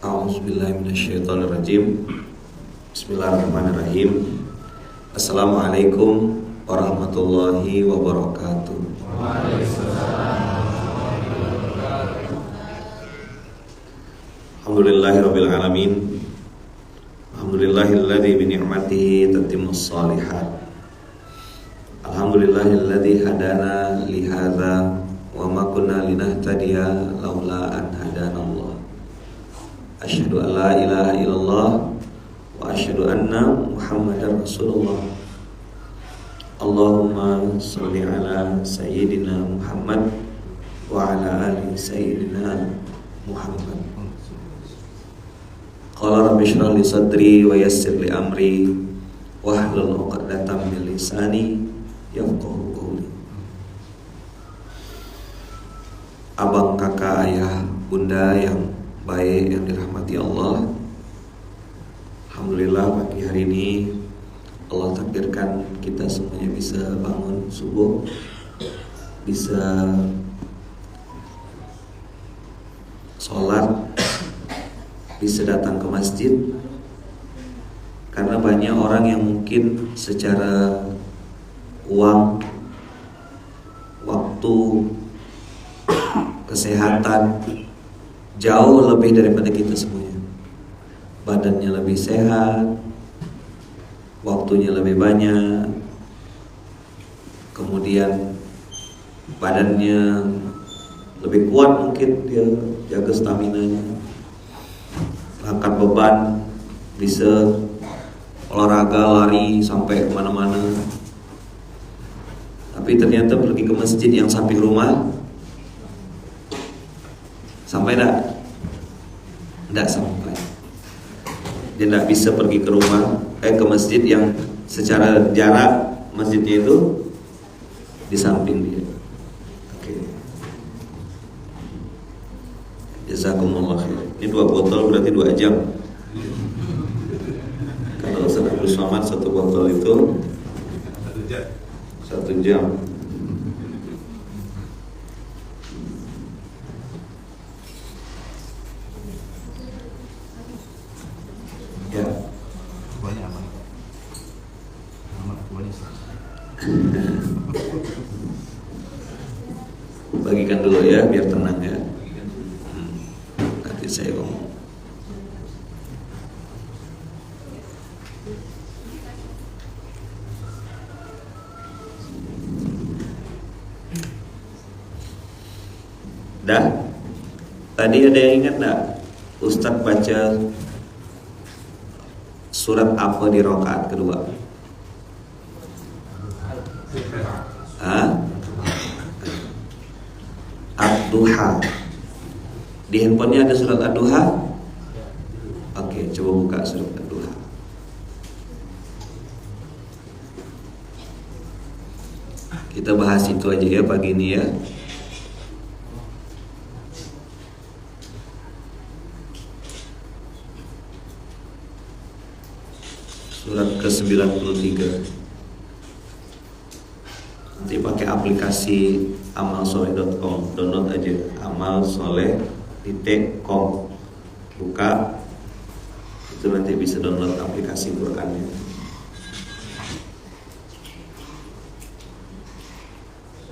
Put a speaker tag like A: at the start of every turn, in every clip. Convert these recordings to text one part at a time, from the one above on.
A: A'udzubillahi minasyaitonirrajim. Bismillahirrahmanirrahim. Assalamualaikum warahmatullahi wabarakatuh. Alhamdulillahirabbil alamin. Alhamdulillahilladzi bi ni'matihi tatimmus shalihat. Alhamdulillahilladzi hadana li hadza wa ma kunna linahtadiya laula an hadanallah. Asyhadu an la ilaha illallah wa asyhadu anna Muhammadar Rasulullah. Allahumma sholli ala sayyidina Muhammad wa ala ali sayyidina Muhammad. Qala rabbi shrah li sadri wa yassir li amri wahlul 'uqdatam min lisani yafqahu qawli. Abang, kakak, ayah, bunda yang baik yang dirahmati Allah, alhamdulillah pagi hari ini Allah takdirkan kita semuanya bisa bangun subuh, bisa sholat, bisa datang ke masjid. Karena banyak orang yang mungkin secara uang, waktu, kesehatan jauh lebih daripada kita semuanya. Badannya lebih sehat, waktunya lebih banyak, kemudian badannya lebih kuat, mungkin dia jaga staminanya, angkat beban, bisa olahraga, lari sampai kemana-mana. Tapi ternyata pergi ke masjid yang samping rumah, sampai tidak sampai. Dia tidak bisa pergi ke rumah, ke masjid yang secara jarak masjidnya itu di samping dia. Oke. Jazakumullah khair. Ini 2 botol berarti 2 jam. Kalau Ustaz Abdul Somad 1 botol itu 1 jam. Ya. Bagikan dulu ya biar tenang ya. Nanti saya ngomong. Dah? Tadi ada yang ingat enggak? Ustadz baca surat apa di rakaat kedua? Ad-Duha. Di handphonenya ada surat Ad-Duha? Oke, coba buka surat Ad-Duha. Kita bahas itu aja ya pagi ini ya. Surat ke-93. Nanti pakai aplikasi amalsoleh.com, download aja amalsoleh.com, buka itu nanti bisa download aplikasi Qurannya.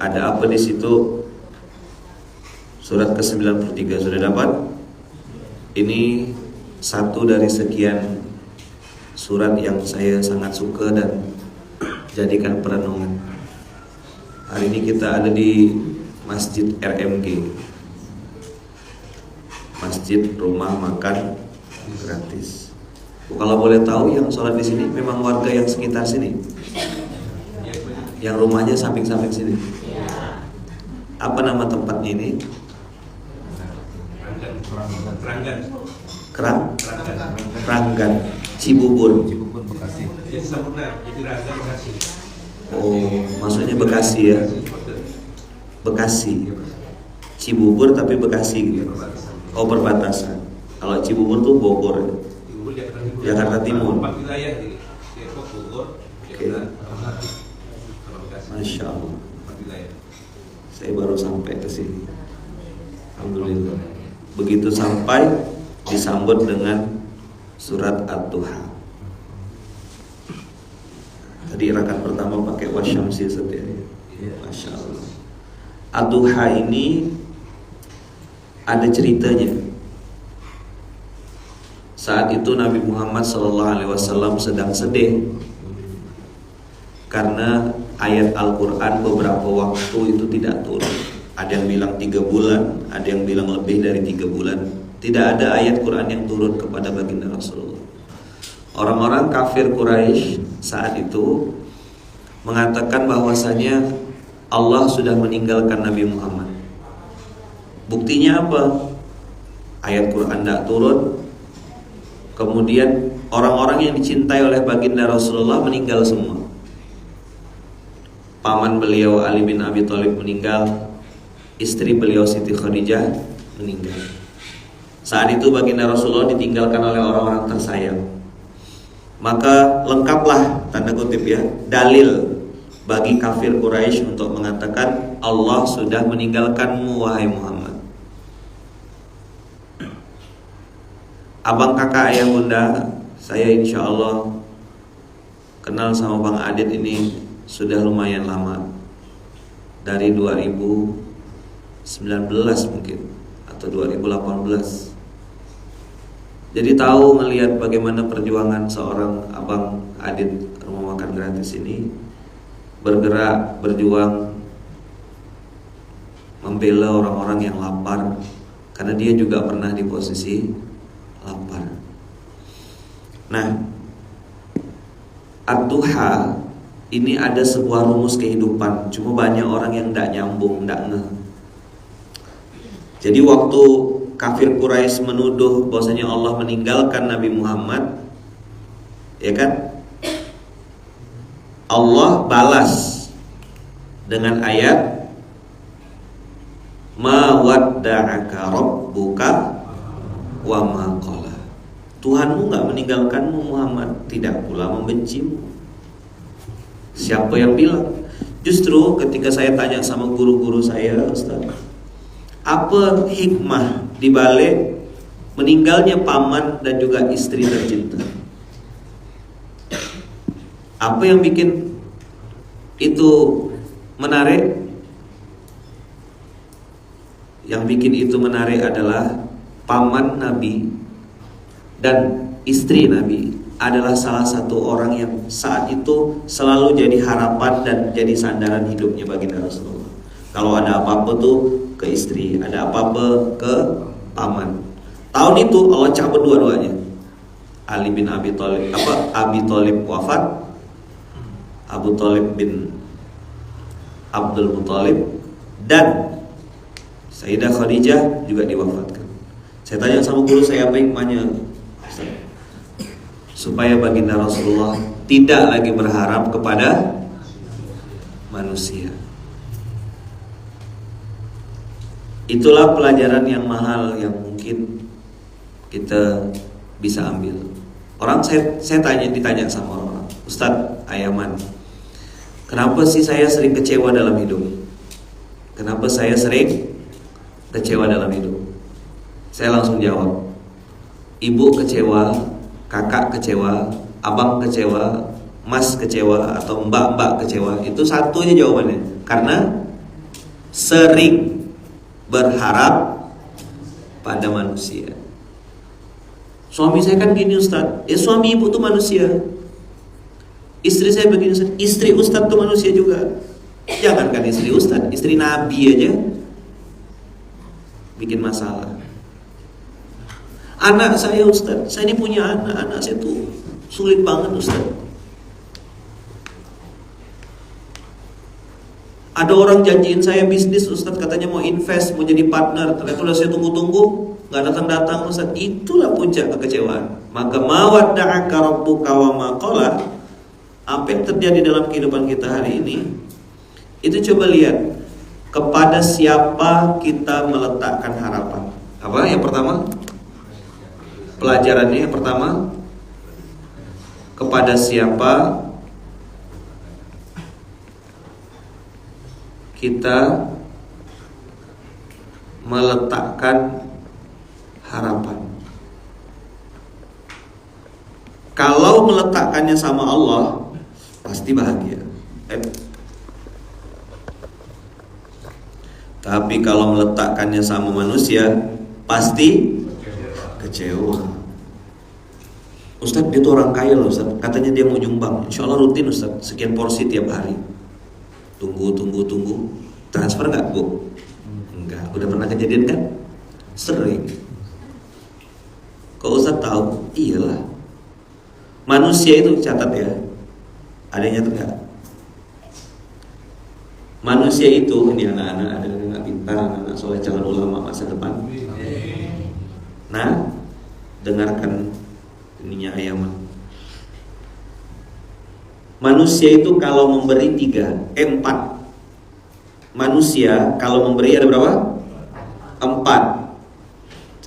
A: Ada apa di situ? Surat ke-93 sudah dapat? Ini satu dari sekian surat yang saya sangat suka dan jadikan perenungan. Hari ini kita ada di Masjid RMG, Masjid Rumah Makan Gratis. Kalau boleh tahu yang sholat di sini memang warga yang sekitar sini, yang rumahnya samping-samping sini. Apa nama tempatnya ini? Ranggan Cibubur.
B: Bekasi.
A: Oh, maksudnya Bekasi ya? Bekasi. Cibubur tapi Bekasi gitu. Oh, perbatasan. Kalau Cibubur tuh Bogor ya? Jakarta Timur. Oke. Masya Allah. Saya baru sampai ke sini. Alhamdulillah. Begitu sampai disambut dengan surat Ad-Duha. Tadi rakaat pertama pakai wasyamsi setia. Masya Allah. Ad-Duha ini ada ceritanya. Saat itu Nabi Muhammad SAW sedang sedih karena ayat Al-Quran beberapa waktu itu tidak turun. Ada yang bilang 3 bulan, ada yang bilang lebih dari 3 bulan. Tidak ada ayat Quran yang turun kepada baginda Rasulullah. Orang-orang kafir Quraisy saat itu mengatakan bahwasanya Allah sudah meninggalkan Nabi Muhammad. Buktinya apa? Ayat Quran tidak turun. Kemudian orang-orang yang dicintai oleh baginda Rasulullah meninggal semua. Paman beliau Ali bin Abi Thalib meninggal, istri beliau Siti Khadijah meninggal. Saat itu baginda Rasulullah ditinggalkan oleh orang-orang tersayang. Maka lengkaplah, tanda kutip ya, dalil bagi kafir Quraisy untuk mengatakan Allah sudah meninggalkanmu wahai Muhammad. Abang, kakak, ayah, bunda, saya insya Allah kenal sama Bang Adit ini sudah lumayan lama, dari 2019 mungkin atau 2018. Jadi tahu melihat bagaimana perjuangan seorang Abang Adit rumah makan gratis ini bergerak, berjuang, membela orang-orang yang lapar, karena dia juga pernah di posisi lapar. Nah, Ad-Duha ini ada sebuah rumus kehidupan, cuma banyak orang yang tidak nyambung, tidak ngeh. Jadi waktu kafir Quraisy menuduh bahwasanya Allah meninggalkan Nabi Muhammad, ya kan? Allah balas dengan ayat ma wadda'aka rabbuka wa ma qala. Tuhanmu enggak meninggalkanmu Muhammad, tidak pula membencimu. Siapa yang bilang? Justru ketika saya tanya sama guru-guru saya, Ustaz, apa hikmah dibalik meninggalnya paman dan juga istri tercinta? Apa yang bikin itu menarik? Yang bikin itu menarik adalah paman Nabi dan istri Nabi adalah salah satu orang yang saat itu selalu jadi harapan dan jadi sandaran hidupnya baginda Rasulullah. Kalau ada apa-apa tuh ke istri, ada apa-apa ke paman. Tahun itu Allah cabut dua-duanya. Ali bin Abi Thalib, Abi Thalib wafat, Abu Thalib bin Abdul Muthalib, dan Sayyidah Khadijah juga diwafatkan. Saya tanya sama guru saya, apa hikmahnya? Supaya baginda Rasulullah tidak lagi berharap kepada manusia. Itulah pelajaran yang mahal yang mungkin kita bisa ambil. Orang saya ditanya sama orang, Ustadz Ayaman, kenapa sih saya sering kecewa dalam hidup? Kenapa saya sering kecewa dalam hidup? Saya langsung jawab, ibu kecewa, kakak kecewa, abang kecewa, mas kecewa, atau mbak-mbak kecewa. Itu satu aja jawabannya. Karena sering berharap pada manusia. Suami saya kan gini Ustaz, ya suami ibu tuh manusia. Istri saya begini Ustaz, istri Ustaz tuh manusia juga. Jangankan istri Ustaz, istri Nabi aja bikin masalah. Anak saya Ustaz, saya ini punya anak saya tuh sulit banget Ustaz. Ada orang janjiin saya bisnis Ustaz, katanya mau invest, mau jadi partner. Ternyata udah saya tunggu-tunggu, gak datang-datang Ustaz. Itulah puncak kekecewaan. Maka mawadda'aka rabbuka wa ma qala. Apa yang terjadi dalam kehidupan kita hari ini, itu coba lihat kepada siapa kita meletakkan harapan. Apa yang pertama? Pelajarannya yang pertama, kepada siapa kita meletakkan harapan. Kalau meletakkannya sama Allah, pasti bahagia. Tapi kalau meletakkannya sama manusia, pasti kecewa. Ustadz, dia tuh orang kaya loh Ustadz, katanya dia mau nyumbang. Insya Allah rutin Ustadz, sekian porsi tiap hari. Tunggu. Transfer gak Bu? Enggak, udah pernah kejadian kan? Sering. Kok Ustadz tahu? Iyalah. Manusia itu, catat ya, adanya tuh enggak? Manusia itu, ini anak-anak, ada yang gak pintar, anak-anak soleh calon ulama masa depan. Nah, dengarkan ininya ayam. Manusia itu kalau memberi 4. Manusia kalau memberi ada berapa? 4.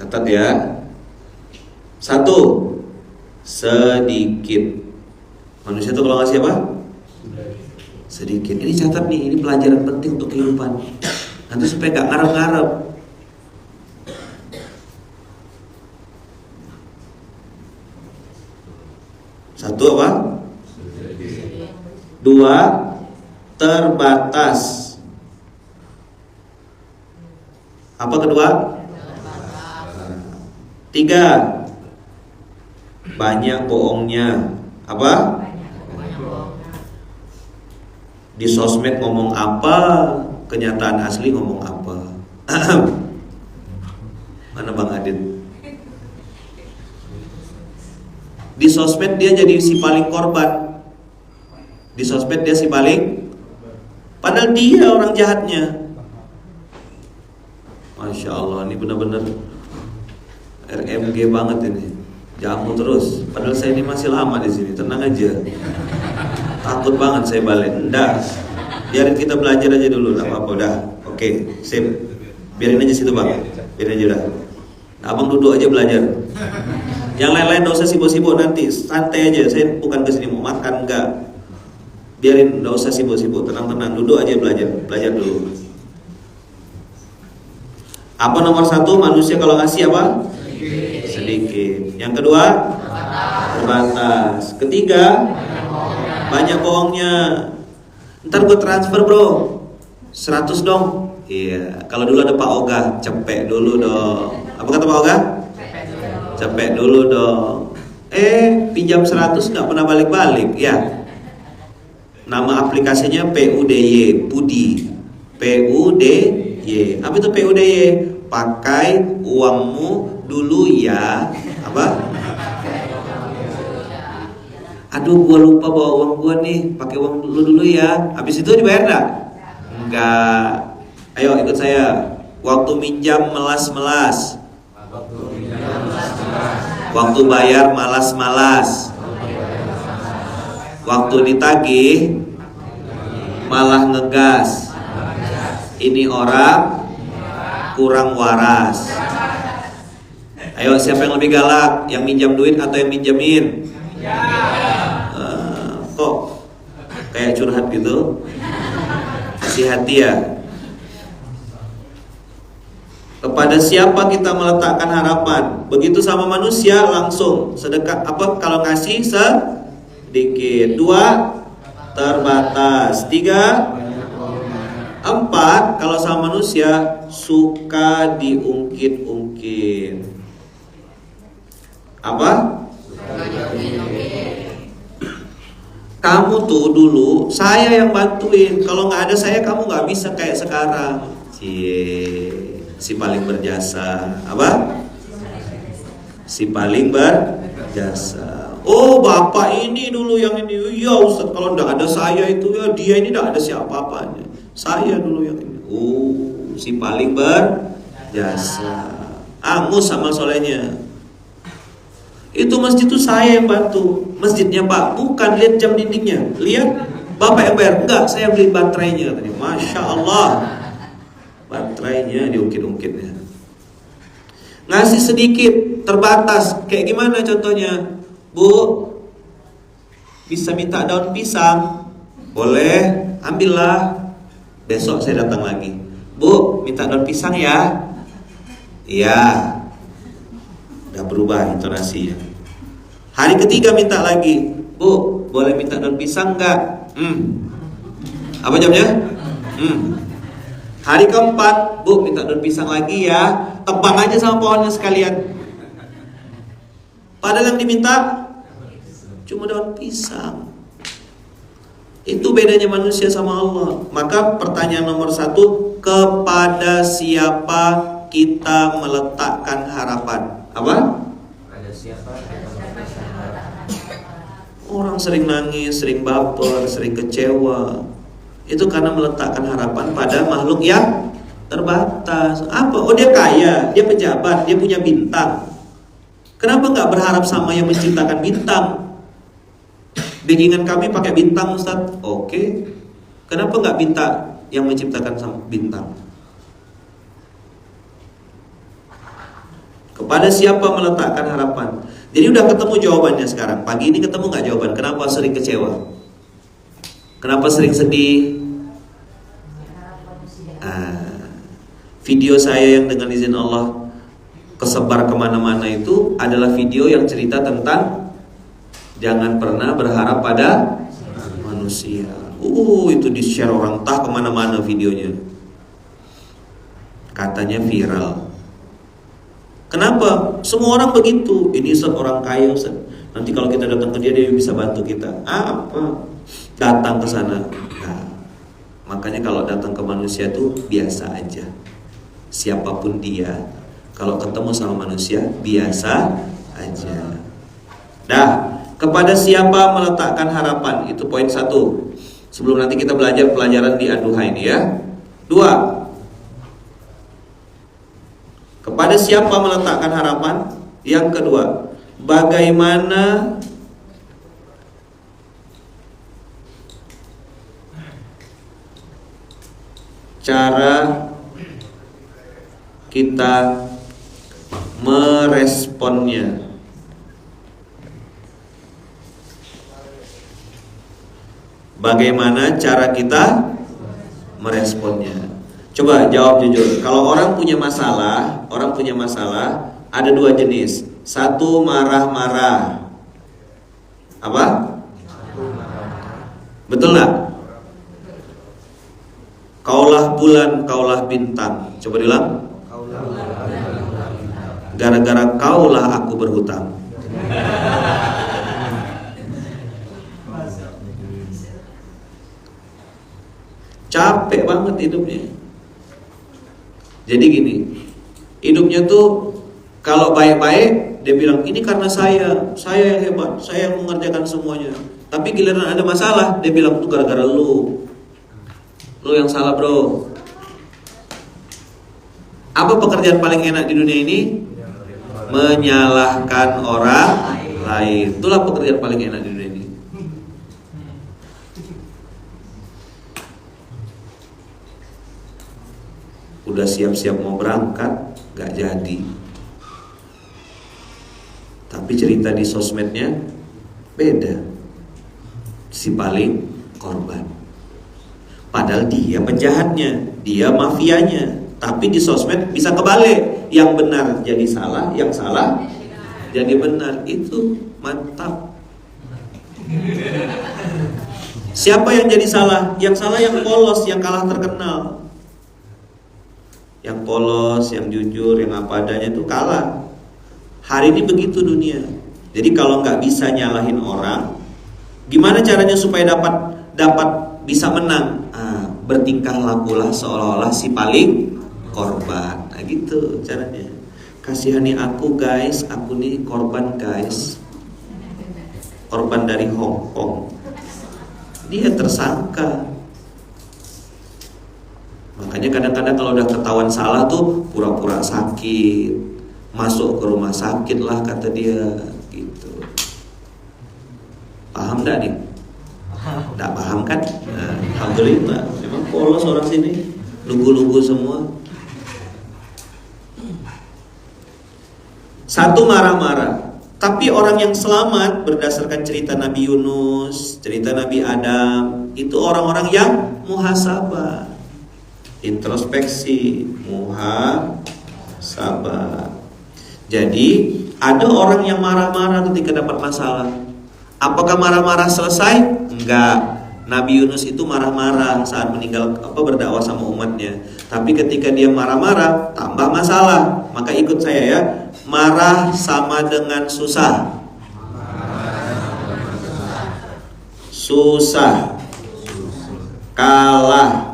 A: Catat ya. 1, sedikit. Manusia itu kalau ngasih apa? Sedikit. Ini catat nih, ini pelajaran penting untuk kehidupan. Nanti supaya gak ngarep-ngarep. 1 apa? 2, terbatas. Apa kedua? 3, banyak bohongnya. Apa? Di sosmed ngomong apa, kenyataan asli ngomong apa. Mana Bang Adit? Di sosmed dia jadi si paling korban. Di sosmed dia si paling, padahal dia orang jahatnya. Masya Allah, ini benar-benar RMG banget ini. Jamu terus. Padahal saya ini masih lama di sini. Tenang aja. Takut banget saya balik. Enggak. Biarin kita belajar aja dulu. Enggak apa-apa udah. Oke, sip. Biarin aja situ Bang. Biarin aja udah. Abang duduk aja belajar. Yang lain-lain enggak usah sibuk-sibuk nanti. Santai aja. Saya bukan kesini mau makan, enggak. Biarin, enggak usah sibuk-sibuk. Tenang-tenang. Duduk aja belajar. Belajar dulu. Apa nomor 1? Manusia kalau ngasih apa? Sedikit. Yang kedua, terbatas. Ketiga, banyak bohongnya. Ntar gue transfer bro 100 dong. Iya. Kalau dulu ada Pak Oga, cepek dulu dong. Apa kata Pak Oga? Cepek dulu dong. Pinjam 100 gak pernah balik-balik. Ya. Nama aplikasinya PUDY, Pudi. PUDY. Apa itu PUDY? Pakai uangmu dulu ya. Apa? Aduh, gua lupa bawa uang gua nih. Pakai uang dulu ya. Habis itu dibayar enggak? Enggak. Ayo ikut saya. Waktu minjam melas-melas. Waktu bayar malas-malas. Waktu ditagih malah ngegas. Ini orang kurang waras. Ayo, siapa yang lebih galak? Yang minjam duit atau yang minjemin? Kok kayak curhat gitu? Hati-hati ya. Kepada siapa kita meletakkan harapan? Begitu sama manusia langsung sedekah. Apa kalau ngasih sedikit? 2, terbatas. 3, 4, kalau sama manusia suka diungkit-ungkit. Apa? Kamu tuh dulu saya yang bantuin. Kalau nggak ada saya kamu nggak bisa kayak sekarang. Si paling berjasa. Apa? Si paling berjasa. Oh bapak ini dulu yang ini. Ya Ustaz, kalau nggak ada saya itu ya dia ini nggak ada siapa-apanya. Saya dulu yang ini. Oh, si paling berjasa. Angus sama solehnya. Itu masjid itu saya yang bantu. Masjidnya Pak, bukan lihat jam dindingnya. Lihat, Bapak yang bayar. Enggak, saya beli baterainya katanya. Masya Allah. Baterainya diungkit-ungkitnya. Ngasih sedikit, terbatas. Kayak gimana contohnya? Bu, bisa minta daun pisang? Boleh, ambillah. Besok saya datang lagi. Bu, minta daun pisang ya? Iya. Udah berubah intonasinya. Hari ketiga minta lagi, Bu, boleh minta daun pisang nggak? Apa jawabnya? Hari keempat, Bu, minta daun pisang lagi ya. Tebang aja sama pohonnya sekalian. Padahal yang diminta cuma daun pisang. Itu bedanya manusia sama Allah. Maka pertanyaan nomor 1, kepada siapa kita meletakkan harapan? Apa?
B: Pada siapa?
A: Orang sering nangis, sering baper, sering kecewa. Itu karena meletakkan harapan pada makhluk yang terbatas. Apa? Oh, dia kaya, dia pejabat, dia punya bintang. Kenapa nggak berharap sama yang menciptakan bintang? Backingan kami pakai bintang, Ustaz. Oke. Kenapa nggak minta yang menciptakan bintang? Kepada siapa meletakkan harapan? Jadi udah ketemu jawabannya sekarang. Pagi ini ketemu nggak jawaban? Kenapa sering kecewa? Kenapa sering sedih? Video saya yang dengan izin Allah kesebar kemana-mana itu adalah video yang cerita tentang jangan pernah berharap pada manusia. Itu di-share orang entah kemana-mana videonya. Katanya viral. Kenapa? Semua orang begitu. Ini Ustaz orang kaya Ustaz. Nanti kalau kita datang ke dia, dia bisa bantu kita. Apa? Datang ke sana. Nah, makanya kalau datang ke manusia itu biasa aja. Siapapun dia, kalau ketemu sama manusia biasa aja. Dah, kepada siapa meletakkan harapan? Itu poin 1. Sebelum nanti kita belajar pelajaran di Ad-Duha ini ya. 2. Kepada siapa meletakkan harapan? Yang kedua, bagaimana cara kita meresponnya? Bagaimana cara kita meresponnya? Coba jawab jujur. Kalau orang punya masalah, ada 2 jenis. 1 marah-marah. Apa? Betul nggak? Kaulah bulan, kaulah bintang. Coba diulang. Gara-gara kaulah aku berhutang. Capek banget hidupnya. Jadi gini, hidupnya tuh kalau baik-baik dia bilang ini karena saya yang hebat, saya yang mengerjakan semuanya. Tapi giliran ada masalah dia bilang itu gara-gara lu yang salah bro. Apa pekerjaan paling enak di dunia ini? Menyalahkan orang lain. Itulah pekerjaan paling enak di dunia ini. Udah siap-siap mau berangkat, gak jadi. Tapi cerita di sosmednya beda. Si paling korban. Padahal dia penjahatnya, dia mafianya. Tapi di sosmed bisa kebalik. Yang benar jadi salah, yang salah jadi benar. Itu mantap. Siapa yang jadi salah? Yang salah yang polos, yang kalah terkenal. Yang polos, yang jujur, yang apa adanya itu kalah. Hari ini begitu dunia. Jadi kalau nggak bisa nyalahin orang, gimana caranya supaya dapat bisa menang? Bertingkah lakulah seolah-olah si paling korban. Nah gitu caranya. Kasihani aku guys, aku nih korban guys. Korban dari Hong Kong. Dia tersangka. Makanya kadang-kadang kalau udah ketahuan salah tuh pura-pura sakit, masuk ke rumah sakit lah kata dia gitu. Paham gak nih? Gak paham kan? Nah, alhamdulillah. Memang polos orang sini, lugu-lugu semua. 1 marah-marah. Tapi orang yang selamat berdasarkan cerita Nabi Yunus, cerita Nabi Adam, itu orang-orang yang muhasabah, introspeksi, muhasabah. Jadi Ada orang yang marah-marah ketika dapat masalah. Apakah marah-marah selesai? Enggak. Nabi Yunus itu marah-marah saat meninggal berdakwah sama umatnya. Tapi ketika dia marah-marah, tambah masalah. Maka ikut saya ya. Marah sama dengan susah. Susah. Kalah.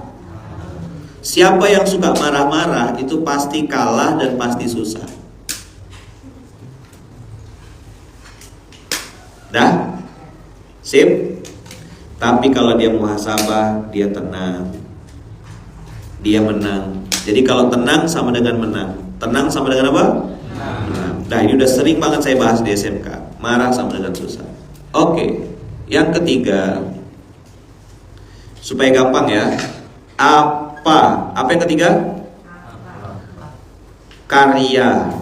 A: Siapa yang suka marah-marah itu pasti kalah dan pasti susah. Dah? Sip? Tapi kalau dia muhasabah, dia tenang, dia menang. Jadi kalau tenang sama dengan menang. Tenang sama dengan apa? Menang. Nah ini udah sering banget saya bahas di SMK. Marah sama dengan susah. Oke. Yang ketiga, supaya gampang ya. Apa yang ketiga? Karya.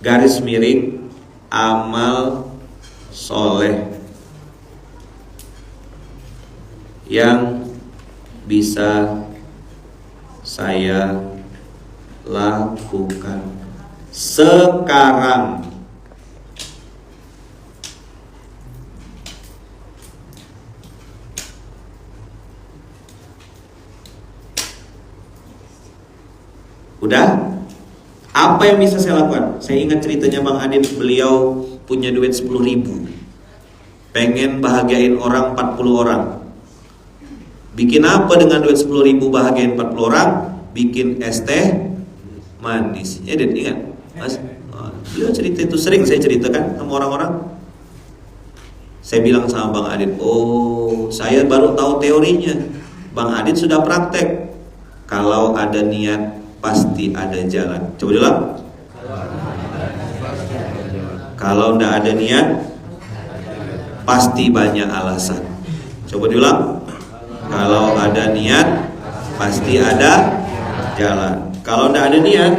A: Garis miring amal soleh yang bisa saya lakukan sekarang. Udah? Apa yang bisa saya lakukan? Saya ingat ceritanya Bang Adit, beliau punya duit 10.000, pengen bahagiain orang 40 orang. Bikin apa dengan duit 10.000 bahagiain 40 orang? Bikin es teh manis. Ya Adit, ingat? Mas, beliau cerita itu sering saya ceritakan sama orang-orang. Saya bilang sama Bang Adit, oh saya baru tahu teorinya. Bang Adit sudah praktek. Kalau ada niat pasti ada jalan. Coba dulu. Kalau tidak ada niat pasti banyak alasan. Coba diulang. Kalau ada niat pasti ada jalan. Kalau tidak ada niat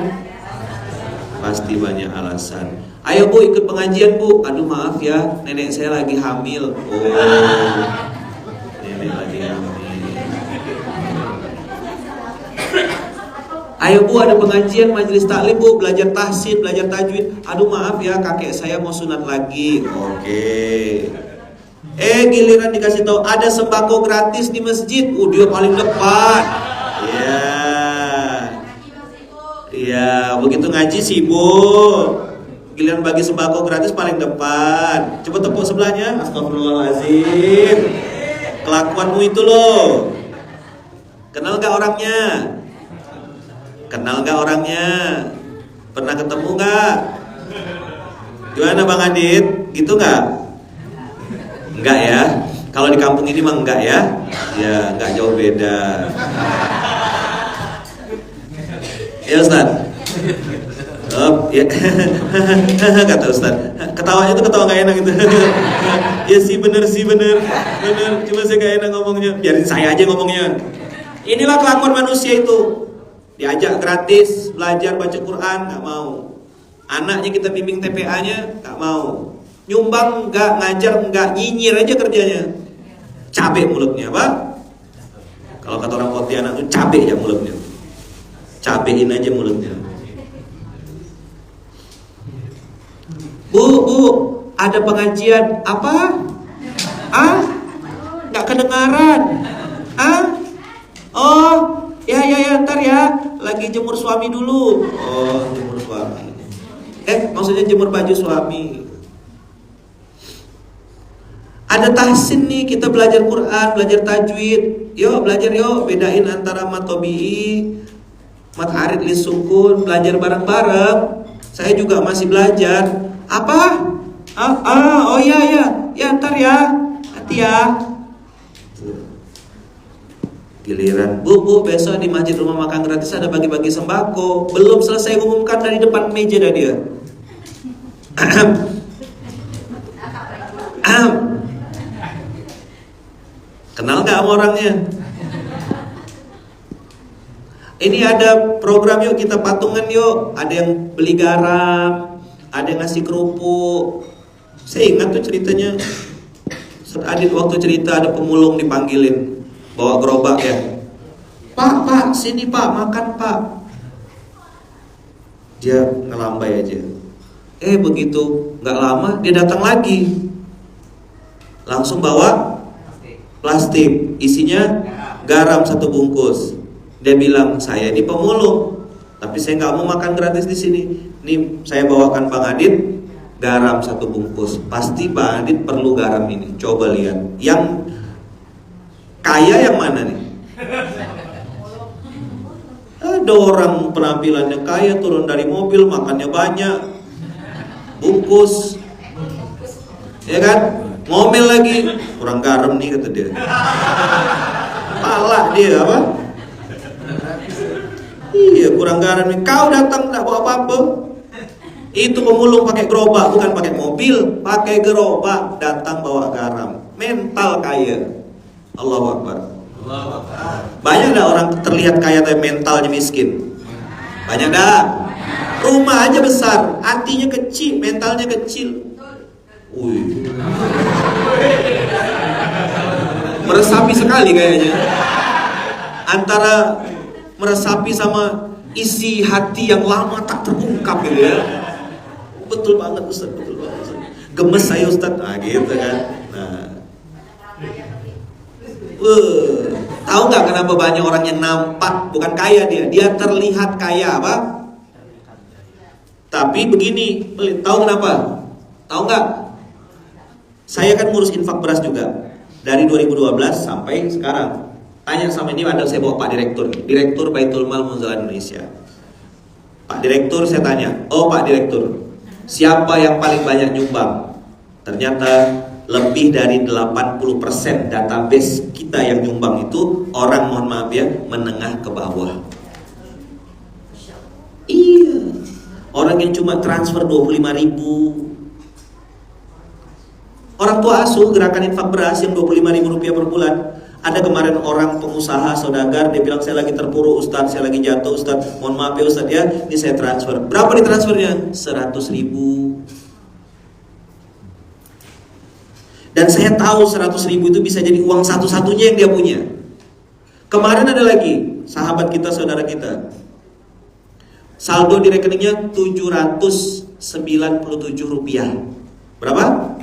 A: pasti banyak alasan. Ayo Bu ikut pengajian Bu. Aduh maaf ya, nenek saya lagi hamil. Oh, nenek lagi hamil. Ayo Bu ada pengajian majelis taklim Bu, belajar tahsin, belajar tajwid. Aduh maaf ya kakek saya mau sunat lagi. Oke. Giliran dikasih tahu ada sembako gratis di masjid. Dia paling depan. Iya, begitu ngaji sibuk. Giliran bagi sembako gratis paling depan. Coba tepuk sebelahnya. Astagfirullahaladzim. Kelakuanmu itu loh. Kenal gak orangnya? Kenal gak orangnya? Pernah ketemu gak? Gimana Bang Adit? Gitu gak? Enggak ya? Kalau di kampung ini mah enggak ya? Ya enggak jauh beda. Ya Ustaz? Ya. Kata Ustaz. Ketawanya tuh ketawa gak enak gitu. Ya sih bener. Cuma saya gak enak ngomongnya. Biarin saya aja ngomongnya. Inilah kelakuan manusia itu. Diajak gratis, belajar baca Quran, gak mau. Anaknya kita bimbing TPA-nya, gak mau. Nyumbang gak, ngajar gak, nyinyir aja kerjanya. Cabe mulutnya, Pak. Kalau kata orang Pontianak itu cabe aja mulutnya. Cabein aja mulutnya. Bu, ada pengajian. Apa? Gak kedengaran. Oh, ya, ntar ya. Lagi jemur suami dulu. Oh, jemur suami. Maksudnya jemur baju suami. Ada tahsin nih, kita belajar Quran, belajar tajwid. Yuk belajar yuk, bedain antara mat tobi'i, mat arid lis sukun, belajar bareng-bareng. Saya juga masih belajar. Apa? Oh iya. Ya ntar ya. Hati ya. Giliran, Bu, besok di masjid rumah makan gratis ada bagi-bagi sembako. Belum selesai umumkan dari depan meja dah dia. Kenal gak sama orangnya? Ini ada program yuk, kita patungan yuk. Ada yang beli garam, ada yang ngasih kerupuk. Saya ingat tuh ceritanya. Ustaz Adit waktu cerita ada pemulung dipanggilin, bawa gerobak ya. Pak, sini Pak, makan Pak. dia ngelambai aja. Begitu nggak lama dia datang lagi, langsung bawa plastik isinya garam 1 bungkus. Dia bilang, saya ini pemulung, tapi saya nggak mau makan gratis di sini. Nih saya bawakan Bang Adit garam 1 bungkus. Pasti Bang Adit perlu garam ini. Coba lihat, yang kaya yang mana nih? Ada orang penampilannya kaya, turun dari mobil, makannya banyak, bungkus, ya kan? Ngomel lagi, kurang garam nih kata dia. Pala dia apa? Iya, kurang garam nih. Kau datang tak bawa apa-apa. Itu pemulung pakai gerobak, bukan pakai mobil, pakai gerobak datang bawa garam. Mental kaya. Allahu Akbar. Banyak dah orang terlihat kaya tapi mentalnya miskin? Banyak dah. Rumah aja besar, hatinya kecil, mentalnya kecil. Wih, meresapi sekali kayaknya. Antara meresapi sama isi hati yang lama tak terungkap gitu ya. Betul banget Ustaz, betul banget Ustaz. Gemes saya Ustaz, gitu kan. Nah, tahu nggak kenapa banyak orang yang nampak bukan kaya, dia terlihat kaya apa? Tapi begini, tahu kenapa? Tahu nggak? Saya kan ngurus infak beras juga dari 2012 sampai sekarang. Tanya sama ini, ada saya bawa Pak Direktur, Direktur Baitul Mal Muzalah Indonesia. Pak Direktur, saya tanya, Pak Direktur, siapa yang paling banyak nyumbang? Ternyata lebih dari 80% database kita yang nyumbang itu orang, mohon maaf ya, menengah ke bawah. Iya, orang yang cuma transfer 25.000. Orang tua asuh gerakan infak beras yang 25.000 rupiah per bulan. Ada kemarin orang pengusaha saudagar, dia bilang, saya lagi terpuruk Ustadz, saya lagi jatuh Ustadz, mohon maaf ya Ustadz ya, ini saya transfer. Berapa ditransfernya? 100.000. Dan saya tahu 100.000 itu bisa jadi uang satu-satunya yang dia punya. Kemarin ada lagi sahabat kita, saudara kita, saldo di rekeningnya 797 rupiah. Berapa?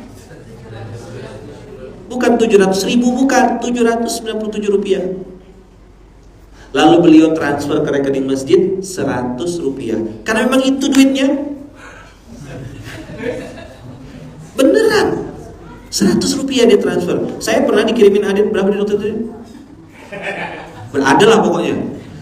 A: Bukan 700.000, bukan, 797 rupiah. Lalu beliau transfer ke rekening masjid 100 rupiah. Karena memang itu duitnya. Beneran 100 rupiah dia transfer. Saya pernah dikirimin Adit berapa di waktu itu? Berada lah pokoknya.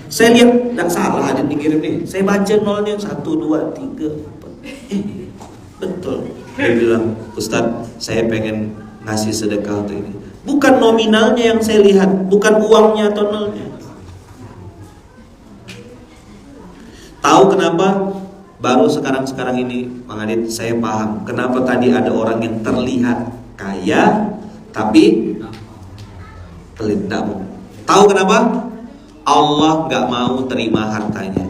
A: Saya lihat, tidak salah Adit dikirim nih. Saya baca nolnya 1, 2, 3, 4. Betul. Dia bilang, Ustadz, saya pengen ngasih sedekah untuk ini. Bukan nominalnya yang saya lihat, bukan uangnya atau nolnya. Tahu kenapa? Baru sekarang ini, Bang Adit, saya paham kenapa tadi ada orang yang terlihat kaya tapi pelit, tidak mau. Tahu kenapa? Allah gak mau terima hartanya.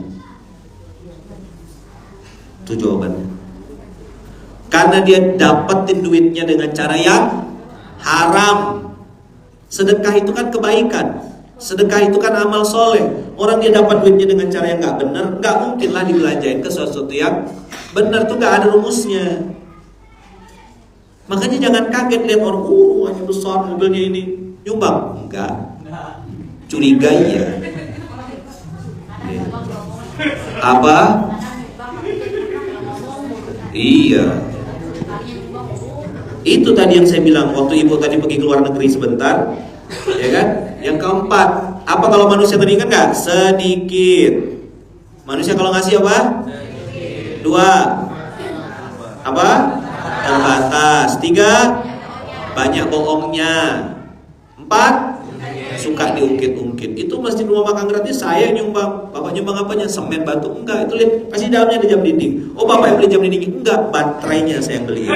A: Itu jawabannya. Karena dia dapetin duitnya dengan cara yang haram. Sedekah itu kan kebaikan, sedekah itu kan amal soleh. Orang dia dapat duitnya dengan cara yang gak benar, gak mungkin lah dibelanjain ke sesuatu yang benar. Tuh gak ada rumusnya. Makanya jangan kaget lihat orang, rumahnya besar, mobilnya ini, nyumbang. Enggak, curiga ya. Apa? Iya. Itu tadi yang saya bilang waktu ibu tadi pergi ke luar negeri sebentar, ya kan? Yang keempat, apa kalau manusia tadi ingat nggak? Sedikit. Manusia kalau ngasih apa? Sedikit. 2. Apa? Terbatas. 3. Banyak bohongnya. 4. Suka diungkit-ungkit. Itu masjid rumah makan gratis saya nyumbang. Bapak nyumbang apanya? Semen, batu? Enggak, itu lihat pasti dalamnya ada jam dinding. Oh, bapak yang beli jam dinding? Enggak, baterainya saya yang beli.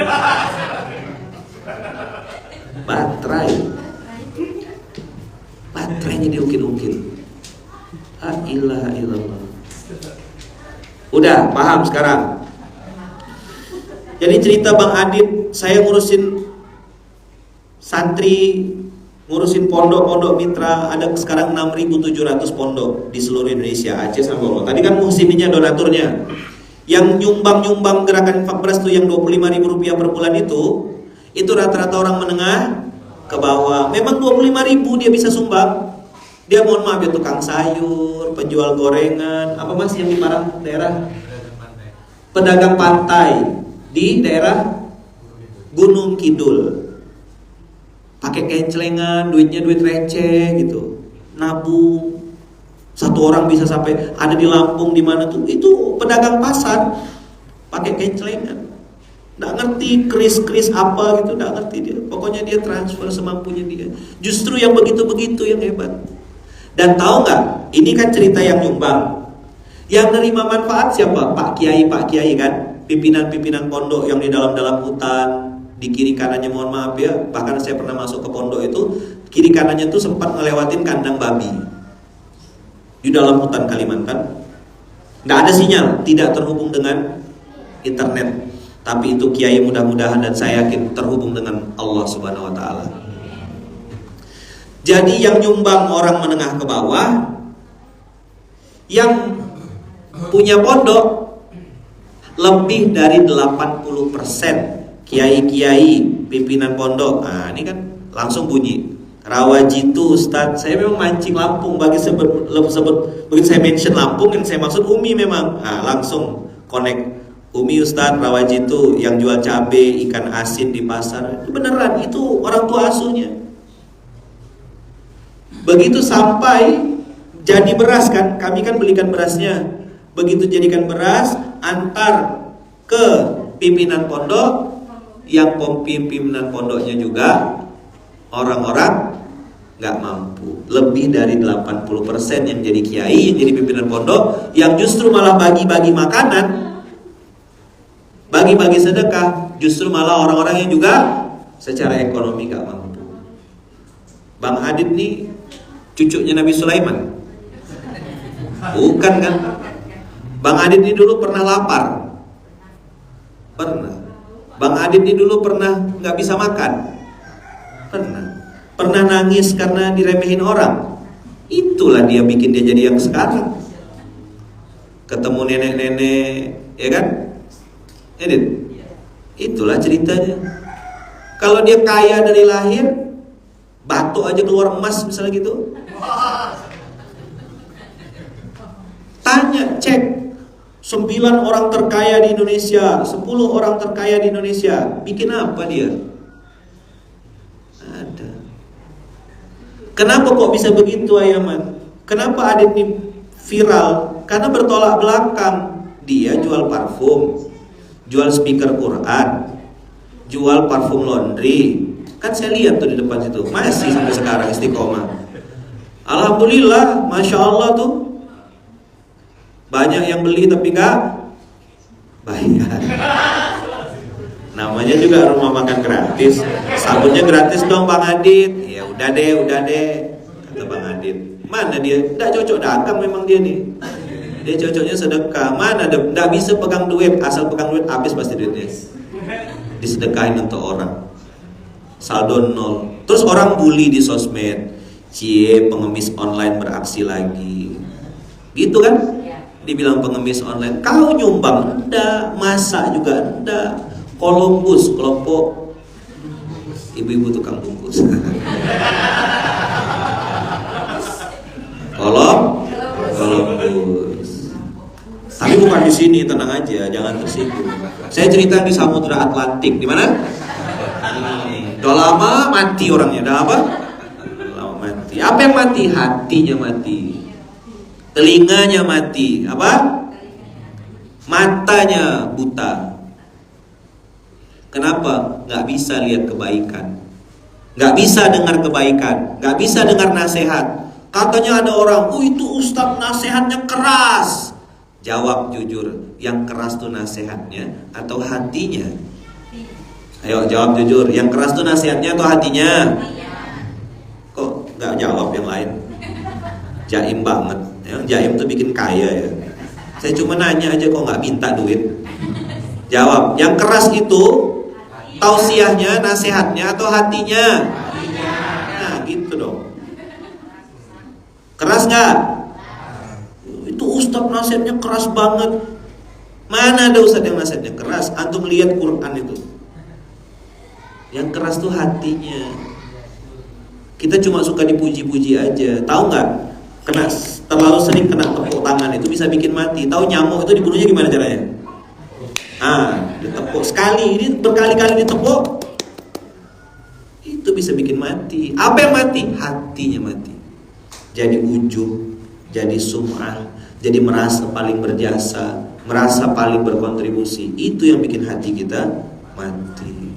A: Baterainya diungkit-ungkit. La ilaha illallah. Udah paham sekarang? Jadi cerita Bang Adit, saya ngurusin santri, ngurusin pondok-pondok mitra, ada sekarang 6.700 pondok di seluruh Indonesia, Aceh sampai Bogor. Tadi kan muhsinnya donaturnya. Yang nyumbang gerakan infak beras tuh yang Rp25.000 per bulan itu rata-rata orang menengah ke bawah. Memang 25.000 dia bisa sumbang. Dia mohon maaf ya tukang sayur, penjual gorengan, apa mas yang di Parang daerah? Pedagang pantai di daerah Gunung Kidul. Pakai kencelengan, duitnya duit receh gitu. Nabung. Satu orang bisa sampai ada di Lampung di mana tuh, itu pedagang pasar pakai kencelengan. Nggak ngerti kris apa gitu, nggak ngerti dia. Pokoknya dia transfer semampunya dia. Justru yang begitu-begitu yang hebat. Dan tahu nggak? Ini kan cerita yang nyumbang. Yang nerima manfaat siapa? Pak Kiai kan, pimpinan pondok yang di dalam hutan. Di kiri kanannya mohon maaf ya, bahkan saya pernah masuk ke pondok itu, kiri kanannya tuh sempat ngelewatin kandang babi. Di dalam hutan Kalimantan, nggak ada sinyal, tidak terhubung dengan internet. Tapi itu kiai mudah-mudahan dan saya yakin terhubung dengan Allah Subhanahu Wa Taala. Jadi yang nyumbang orang menengah ke bawah, yang punya pondok lebih dari 80% kiai-kiai pimpinan pondok. Nah ini kan langsung bunyi. Rawajitu Ustadz, saya memang mancing Lampung bagi sebut begitu saya mention Lampung yang saya maksud Umi memang. Nah, langsung connect Umi Ustadz Rawajitu yang jual cabai, ikan asin di pasar. Itu beneran, itu orang tua asuhnya. Begitu sampai jadi beras kan, kami kan belikan berasnya. Begitu jadikan beras, antar ke pimpinan pondok, yang pimpinan pondoknya juga orang-orang nggak mampu. Lebih dari 80% yang jadi kiai, yang jadi pimpinan pondok, yang justru malah bagi-bagi makanan, bagi-bagi sedekah, justru malah orang-orang yang juga secara ekonomi nggak mampu. Bang Adit nih cucunya Nabi Sulaiman, bukan kan? Bang Adit ini dulu pernah lapar, pernah. Bang Adit ini dulu pernah nggak bisa makan, pernah nangis karena diremehin orang. Itulah dia bikin dia jadi yang sekarang. Ketemu nenek-nenek, ya kan? Edit. Itulah ceritanya. Kalau dia kaya dari lahir, batu aja keluar emas misalnya gitu. Tanya, cek 9 orang terkaya di Indonesia, 10 orang terkaya di Indonesia, bikin apa dia? Ada. Kenapa kok bisa begitu Ayaman? Kenapa Adit ini viral? Karena bertolak belakang. Dia jual parfum, jual speaker Quran, jual parfum laundry. Kan saya lihat tuh di depan situ, masih sampai sekarang istiqomah. Alhamdulillah, Masya Allah tuh. Banyak yang beli tapi gak bayar. Namanya juga rumah makan gratis. Sabunnya gratis dong Bang Adit. Ya udah deh kata Bang Adit. Mana dia? Nggak cocok dagang memang dia nih. Dia cocoknya sedekah. Mana ada? Nggak bisa pegang duit. Asal pegang duit habis pasti duitnya. Disedekahin untuk orang. Saldo 0. Terus orang bully di sosmed. Cie, pengemis online beraksi lagi. Gitu kan? Dibilang pengemis online. Kau nyumbang? Enggak. Masak juga enggak. Columbus, kelompok ibu-ibu tukang bungkus. Columbus. Tapi bukan di sini, tenang aja, jangan tersinggung. Saya cerita di Samudra Atlantik. Di mana? Udah lama mati orangnya. Udah apa? Lama mati. Apa yang mati? Hatinya mati. Telinganya mati. Apa? Matanya buta. Kenapa? Gak bisa lihat kebaikan, gak bisa dengar kebaikan, gak bisa dengar nasihat. Katanya ada orang, itu ustadz nasihatnya keras. Jawab jujur, yang keras tuh nasihatnya atau hatinya? Ayo jawab jujur, yang keras tuh nasihatnya atau hatinya? Kok gak jawab yang lain? Jaim banget. Yang jaim tuh bikin kaya ya. Saya cuma nanya aja kok gak minta duit. Jawab, yang keras itu tausiahnya, nasihatnya atau hatinya? Nah gitu dong. Keras gak? Itu ustadz nasihatnya keras banget. Mana ada ustadz yang nasihatnya keras? Antum lihat Quran itu. Yang keras tuh hatinya. Kita cuma suka dipuji-puji aja. Tahu nggak? Kena terlalu sering kena tepuk tangan itu bisa bikin mati. Tahu nyamuk itu dibunuhnya gimana caranya? Ditepuk sekali, ini berkali-kali ditepuk. Itu bisa bikin mati. Apa yang mati? Hatinya mati. Jadi ujub, jadi sum'ah, jadi merasa paling berjasa, merasa paling berkontribusi. Itu yang bikin hati kita mati.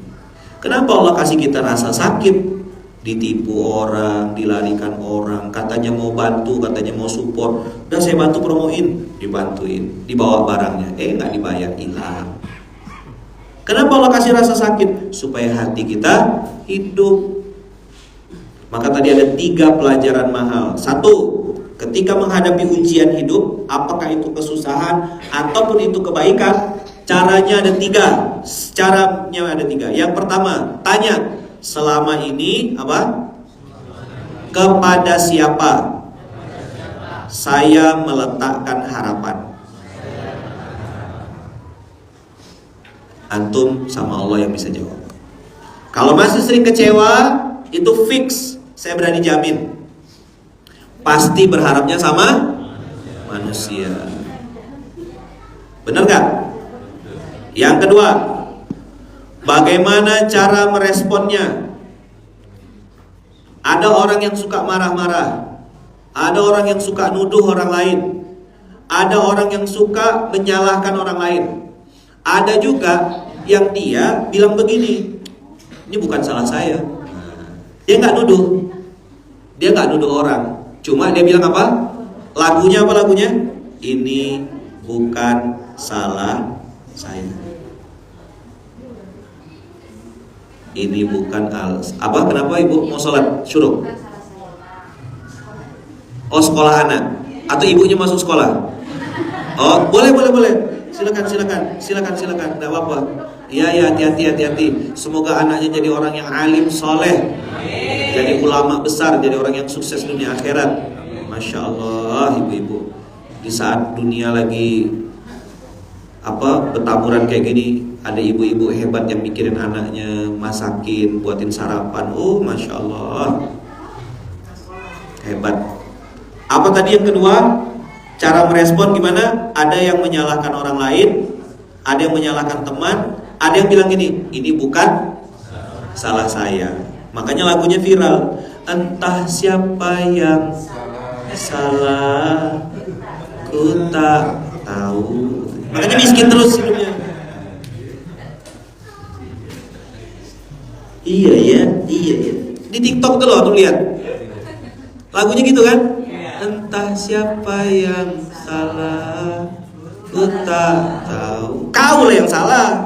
A: Kenapa Allah kasih kita rasa sakit? Ditipu orang, dilarikan orang, katanya mau bantu, katanya mau support. Udah saya bantu promoin, dibantuin, dibawa barangnya, nggak dibayar, hilang. Kenapa Allah kasih rasa sakit? Supaya hati kita hidup. Maka tadi ada 3 pelajaran mahal. 1, ketika menghadapi ujian hidup, apakah itu kesusahan ataupun itu kebaikan, caranya ada 3. Caranya ada 3. Yang pertama, tanya, selama ini apa? Kepada siapa saya meletakkan harapan? Antum sama Allah yang bisa jawab. Kalau masih sering kecewa, itu fix, saya berani jamin, pasti berharapnya sama manusia. Benar gak? Yang kedua, bagaimana cara meresponnya? Ada orang yang suka marah-marah, ada orang yang suka nuduh orang lain, ada orang yang suka menyalahkan orang lain, ada juga yang dia bilang begini, ini bukan salah saya. Dia nggak nuduh orang, cuma dia bilang apa? Lagunya apa lagunya? Ini bukan salah saya. Ini bukan apa? Kenapa ibu mau sholat syuruk? Oh, sekolah anak atau ibunya masuk sekolah? Oh, boleh. Silakan. Enggak apa-apa. Iya, hati-hati. Semoga anaknya jadi orang yang alim, soleh, jadi ulama besar, jadi orang yang sukses dunia akhirat. Masya Allah, ibu-ibu. Di saat dunia lagi bertaburan kayak gini, ada ibu-ibu hebat yang mikirin anaknya, masakin, buatin sarapan. Oh, Masya Allah, hebat. Apa tadi yang kedua? Cara merespon gimana? Ada yang menyalahkan orang lain, ada yang menyalahkan teman, ada yang bilang gini, ini bukan salah saya. Makanya lagunya viral. Entah siapa yang salah, ku tak tahu. Makanya miskin terus hidupnya. Iya ya. Di TikTok tuh loh, tuh lihat. Lagunya gitu kan? Entah siapa yang salah, ku tak tahu. Kau lah yang salah.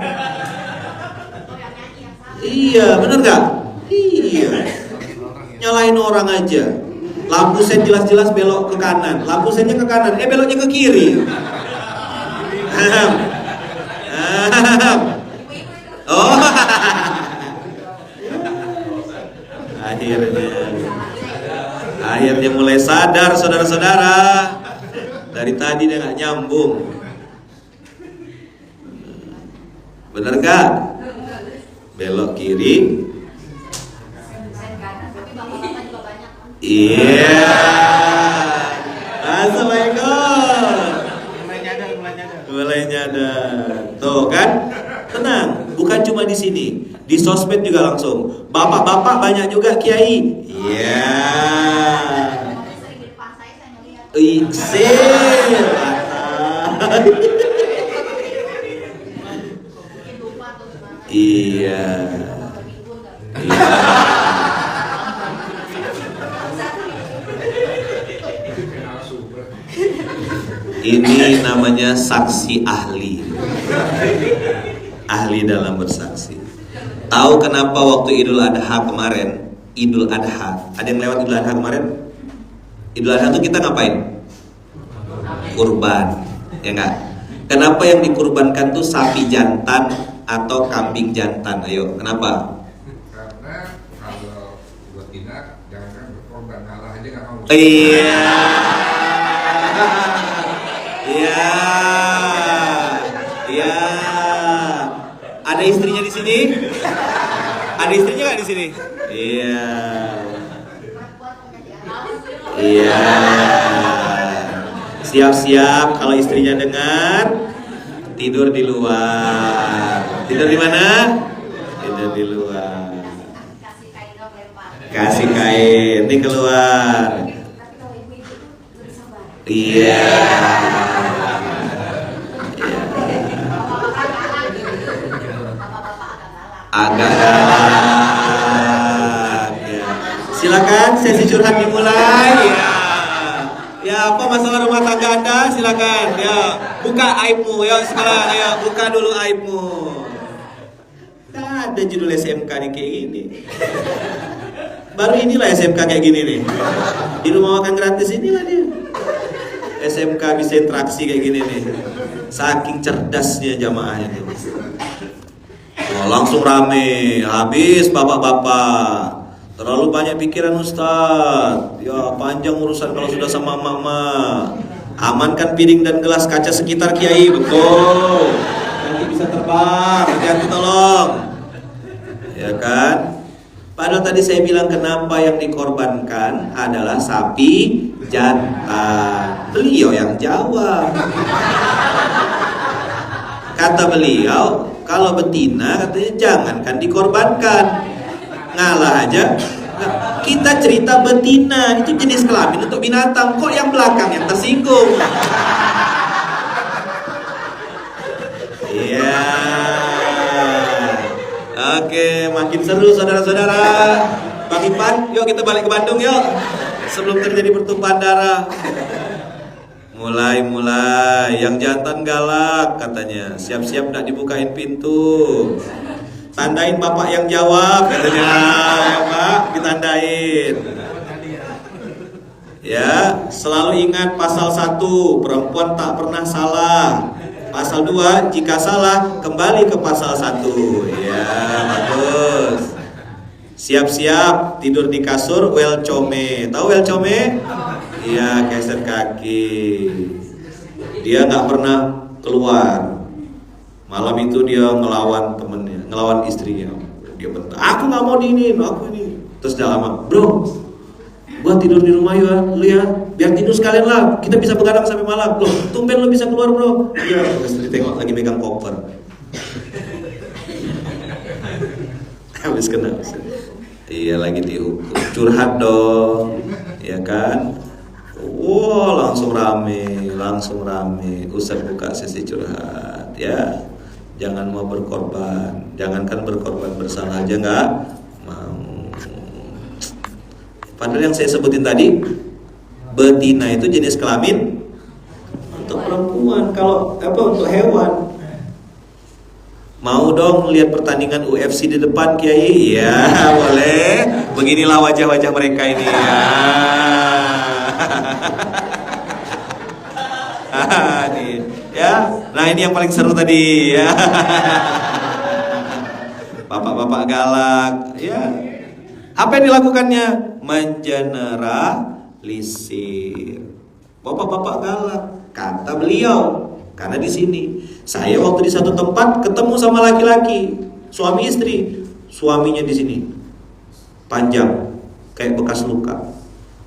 A: Iya, bener gak? Iya. Nyalain orang aja. Lampu sen jelas-jelas belok ke kanan, lampu sennya ke kanan, beloknya ke kiri. Oh. Akhirnya mulai sadar saudara-saudara. Dari tadi dia gak nyambung. Bener gak? Belok kiri. Iya. Assalamualaikum. Mulai nyadar. Tuh kan? Tenang, bukan cuma di sini. Di sosmed juga langsung. Bapak-bapak banyak juga kiai. Iya. Iya. Ini namanya saksi ahli. Ahli dalam bersaksi. Tahu kenapa waktu Idul Adha kemarin? Idul Adha. Ada yang lewat Idul Adha kemarin? Idul Adha itu kita ngapain? Kurban, ya enggak? Kenapa yang dikurbankan tuh sapi jantan atau kambing jantan? Ayo, kenapa?
B: Karena kalau buat tidak, jangan berkorban, kalah aja nggak mau.
A: Iya. Iya. Ada istrinya di sini? Ada istrinya nggak di sini? Iya. Iya. Siap-siap kalau istrinya dengar, tidur di luar. Tidur di mana? Tidur di luar. Kasih kain, ini keluar. Iya. Agak galak. Ya. Silakan sesi curhat dimulai. Ya. Ya, apa masalah rumah tangga Anda? Silakan. Ya, buka aibmu. Ya, sekarang ya, buka dulu aibmu. Nah, ada judul SMK nih kayak gini. Baru inilah SMK kayak gini nih. Di rumah makan gratis inilah dia. SMK bisa interaksi kayak gini nih. Saking cerdasnya jamaahnya tuh. Oh, langsung rame, habis bapak-bapak. Terlalu banyak pikiran Ustaz. Ya panjang urusan kalau sudah sama mama. Amankan piring dan gelas kaca sekitar Kiai, betul. Nanti bisa terbang, hati-hati tolong. Ya kan? Padahal tadi saya bilang kenapa yang dikorbankan adalah sapi jantan. Beliau yang jawab. Kata beliau, kalau betina katanya jangankan dikorbankan, ngalah aja. Nah, kita cerita betina itu jenis kelamin untuk binatang, kok yang belakang yang tersinggung? Iya. Oke, makin seru saudara-saudara. Bang Ipan, yuk kita balik ke Bandung yuk. Sebelum terjadi pertumpahan darah. Mulai yang jantan galak katanya. Siap-siap nak dibukain pintu. Tandain bapak yang jawab katanya. Ya Pak, ditandain. Ya, selalu ingat pasal 1, perempuan tak pernah salah. Pasal 2, jika salah kembali ke pasal 1. Ya, bagus. Siap-siap tidur di kasur welcome. Tahu welcome? Iya, geser kaki. Dia nggak pernah keluar. Malam itu dia ngelawan temennya, ngelawan istrinya. Dia bentak, aku nggak mau diinin, aku ini. Terus dia lama, bro, gua tidur di rumah ya, lu ya, biar tidur sekalian lah. Kita bisa begadang sampai malam. Loh, tumben lu bisa keluar bro. Iya, terus ditengok lagi megang koper. Habis kena. Iya lagi dihukum. Curhat dong, ya kan? Wow, langsung rame. Ustaz buka sesi curhat, ya. Jangan mau berkorban, jangankan berkorban bersalah aja nggak mau. Padahal yang saya sebutin tadi, betina itu jenis kelamin untuk perempuan. Kalau untuk hewan. Mau dong lihat pertandingan UFC di depan Kiai? Ya boleh. Beginilah wajah-wajah mereka ini ya. Nih, ya. Nah ini yang paling seru tadi ya. Bapak-bapak galak ya. Apa yang dilakukannya? Mengeneralisir. Bapak-bapak galak, kata beliau. Karena di sini saya waktu di satu tempat ketemu sama laki-laki, suami istri. Suaminya di sini panjang kayak bekas luka.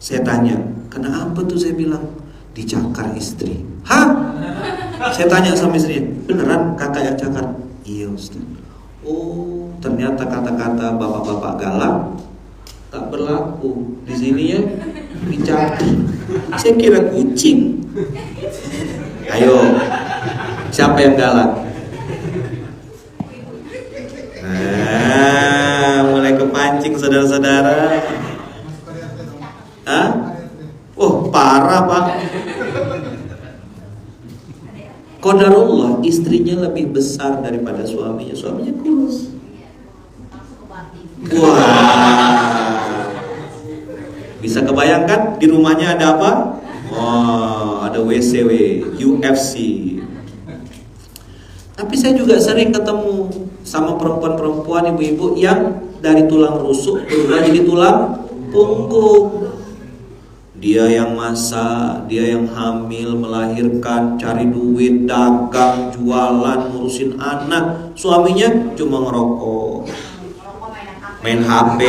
A: Saya tanya, kenapa tuh? Saya bilang, dicakar istri. Hah? Saya tanya sama istrinya, beneran kakak yang cakar? Iya Ustaz. Oh, ternyata kata-kata bapak-bapak galak tak berlaku di sini ya, dicakar. Saya kira kucing. Ayo, siapa yang galak? Nah, mulai kepancing saudara-saudara. Hah? Oh, parah Pak. Qadarullah, istrinya lebih besar daripada suaminya. Suaminya kurus. Wah. Bisa kebayangkan di rumahnya ada apa? Oh, ada WCW, UFC. Tapi saya juga sering ketemu sama perempuan-perempuan, ibu-ibu yang dari tulang rusuk berubah jadi tulang punggung. Dia yang masak, dia yang hamil, melahirkan, cari duit, dagang, jualan, ngurusin anak. Suaminya cuma ngerokok, main HP.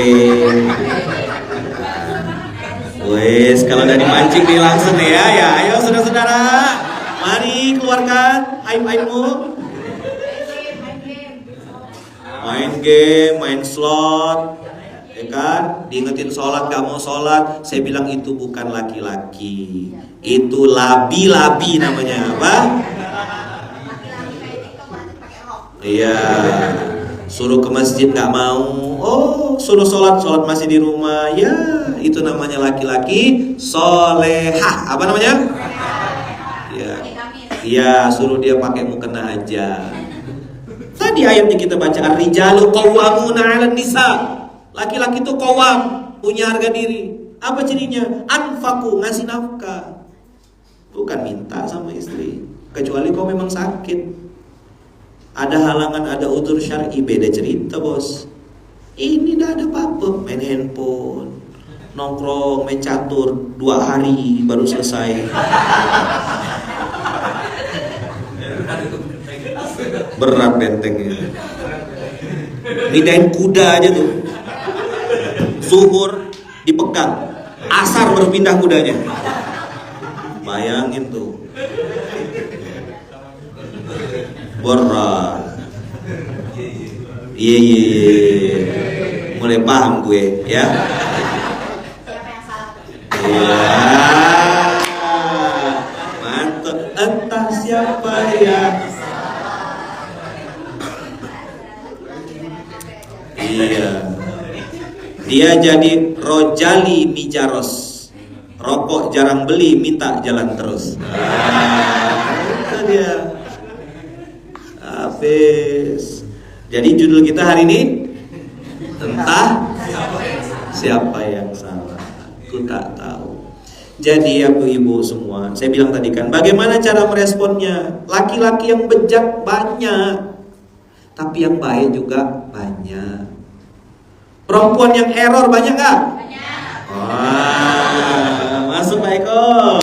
A: Wes, kalau udah dimancing nih langsung nih ya. Ya, ayo saudara-saudara, mari keluarkan aib-aibmu. Main game, main slot, ya kan? Diingetin sholat, gak mau sholat. Saya bilang itu bukan laki-laki, itu labi-labi namanya. Apa? Iya. Suruh ke masjid gak mau. Oh, suruh sholat masih di rumah. Ya, itu namanya laki-laki solehah. Apa namanya? Ya, iya, suruh dia pakai mukena aja. Tadi ayatnya kita baca, ar-rijalu qawwamuna 'alan nisa. Laki-laki itu qawwam, punya harga diri. Apa cirinya? Anfaqu, ngasih nafkah. Bukan minta sama istri. Kecuali kau memang sakit, ada halangan, ada udzur syar'i, beda cerita, bos. Ini dah ada apa-apa, main handphone, nongkrong, main catur 2 hari baru selesai. Berat bentengnya. Nidain kuda aja tuh. Zuhur dipegang, asar baru pindah kudanya. Bayangin tuh. Berat. Iya. Mulai paham gue ya. Iya. Mantap. Entah siapa yang iya. Dia jadi rojali mijaros. Rokok jarang beli, minta jalan terus. Itu dia. Habis. Jadi judul kita hari ini, entah siapa yang salah. Aku tak tahu. Jadi ibu-ibu semua, saya bilang tadi kan, bagaimana cara meresponnya? Laki-laki yang bejat banyak, tapi yang baik juga banyak. Perempuan yang error banyak gak? Banyak. Wah, masuk Pak Eko.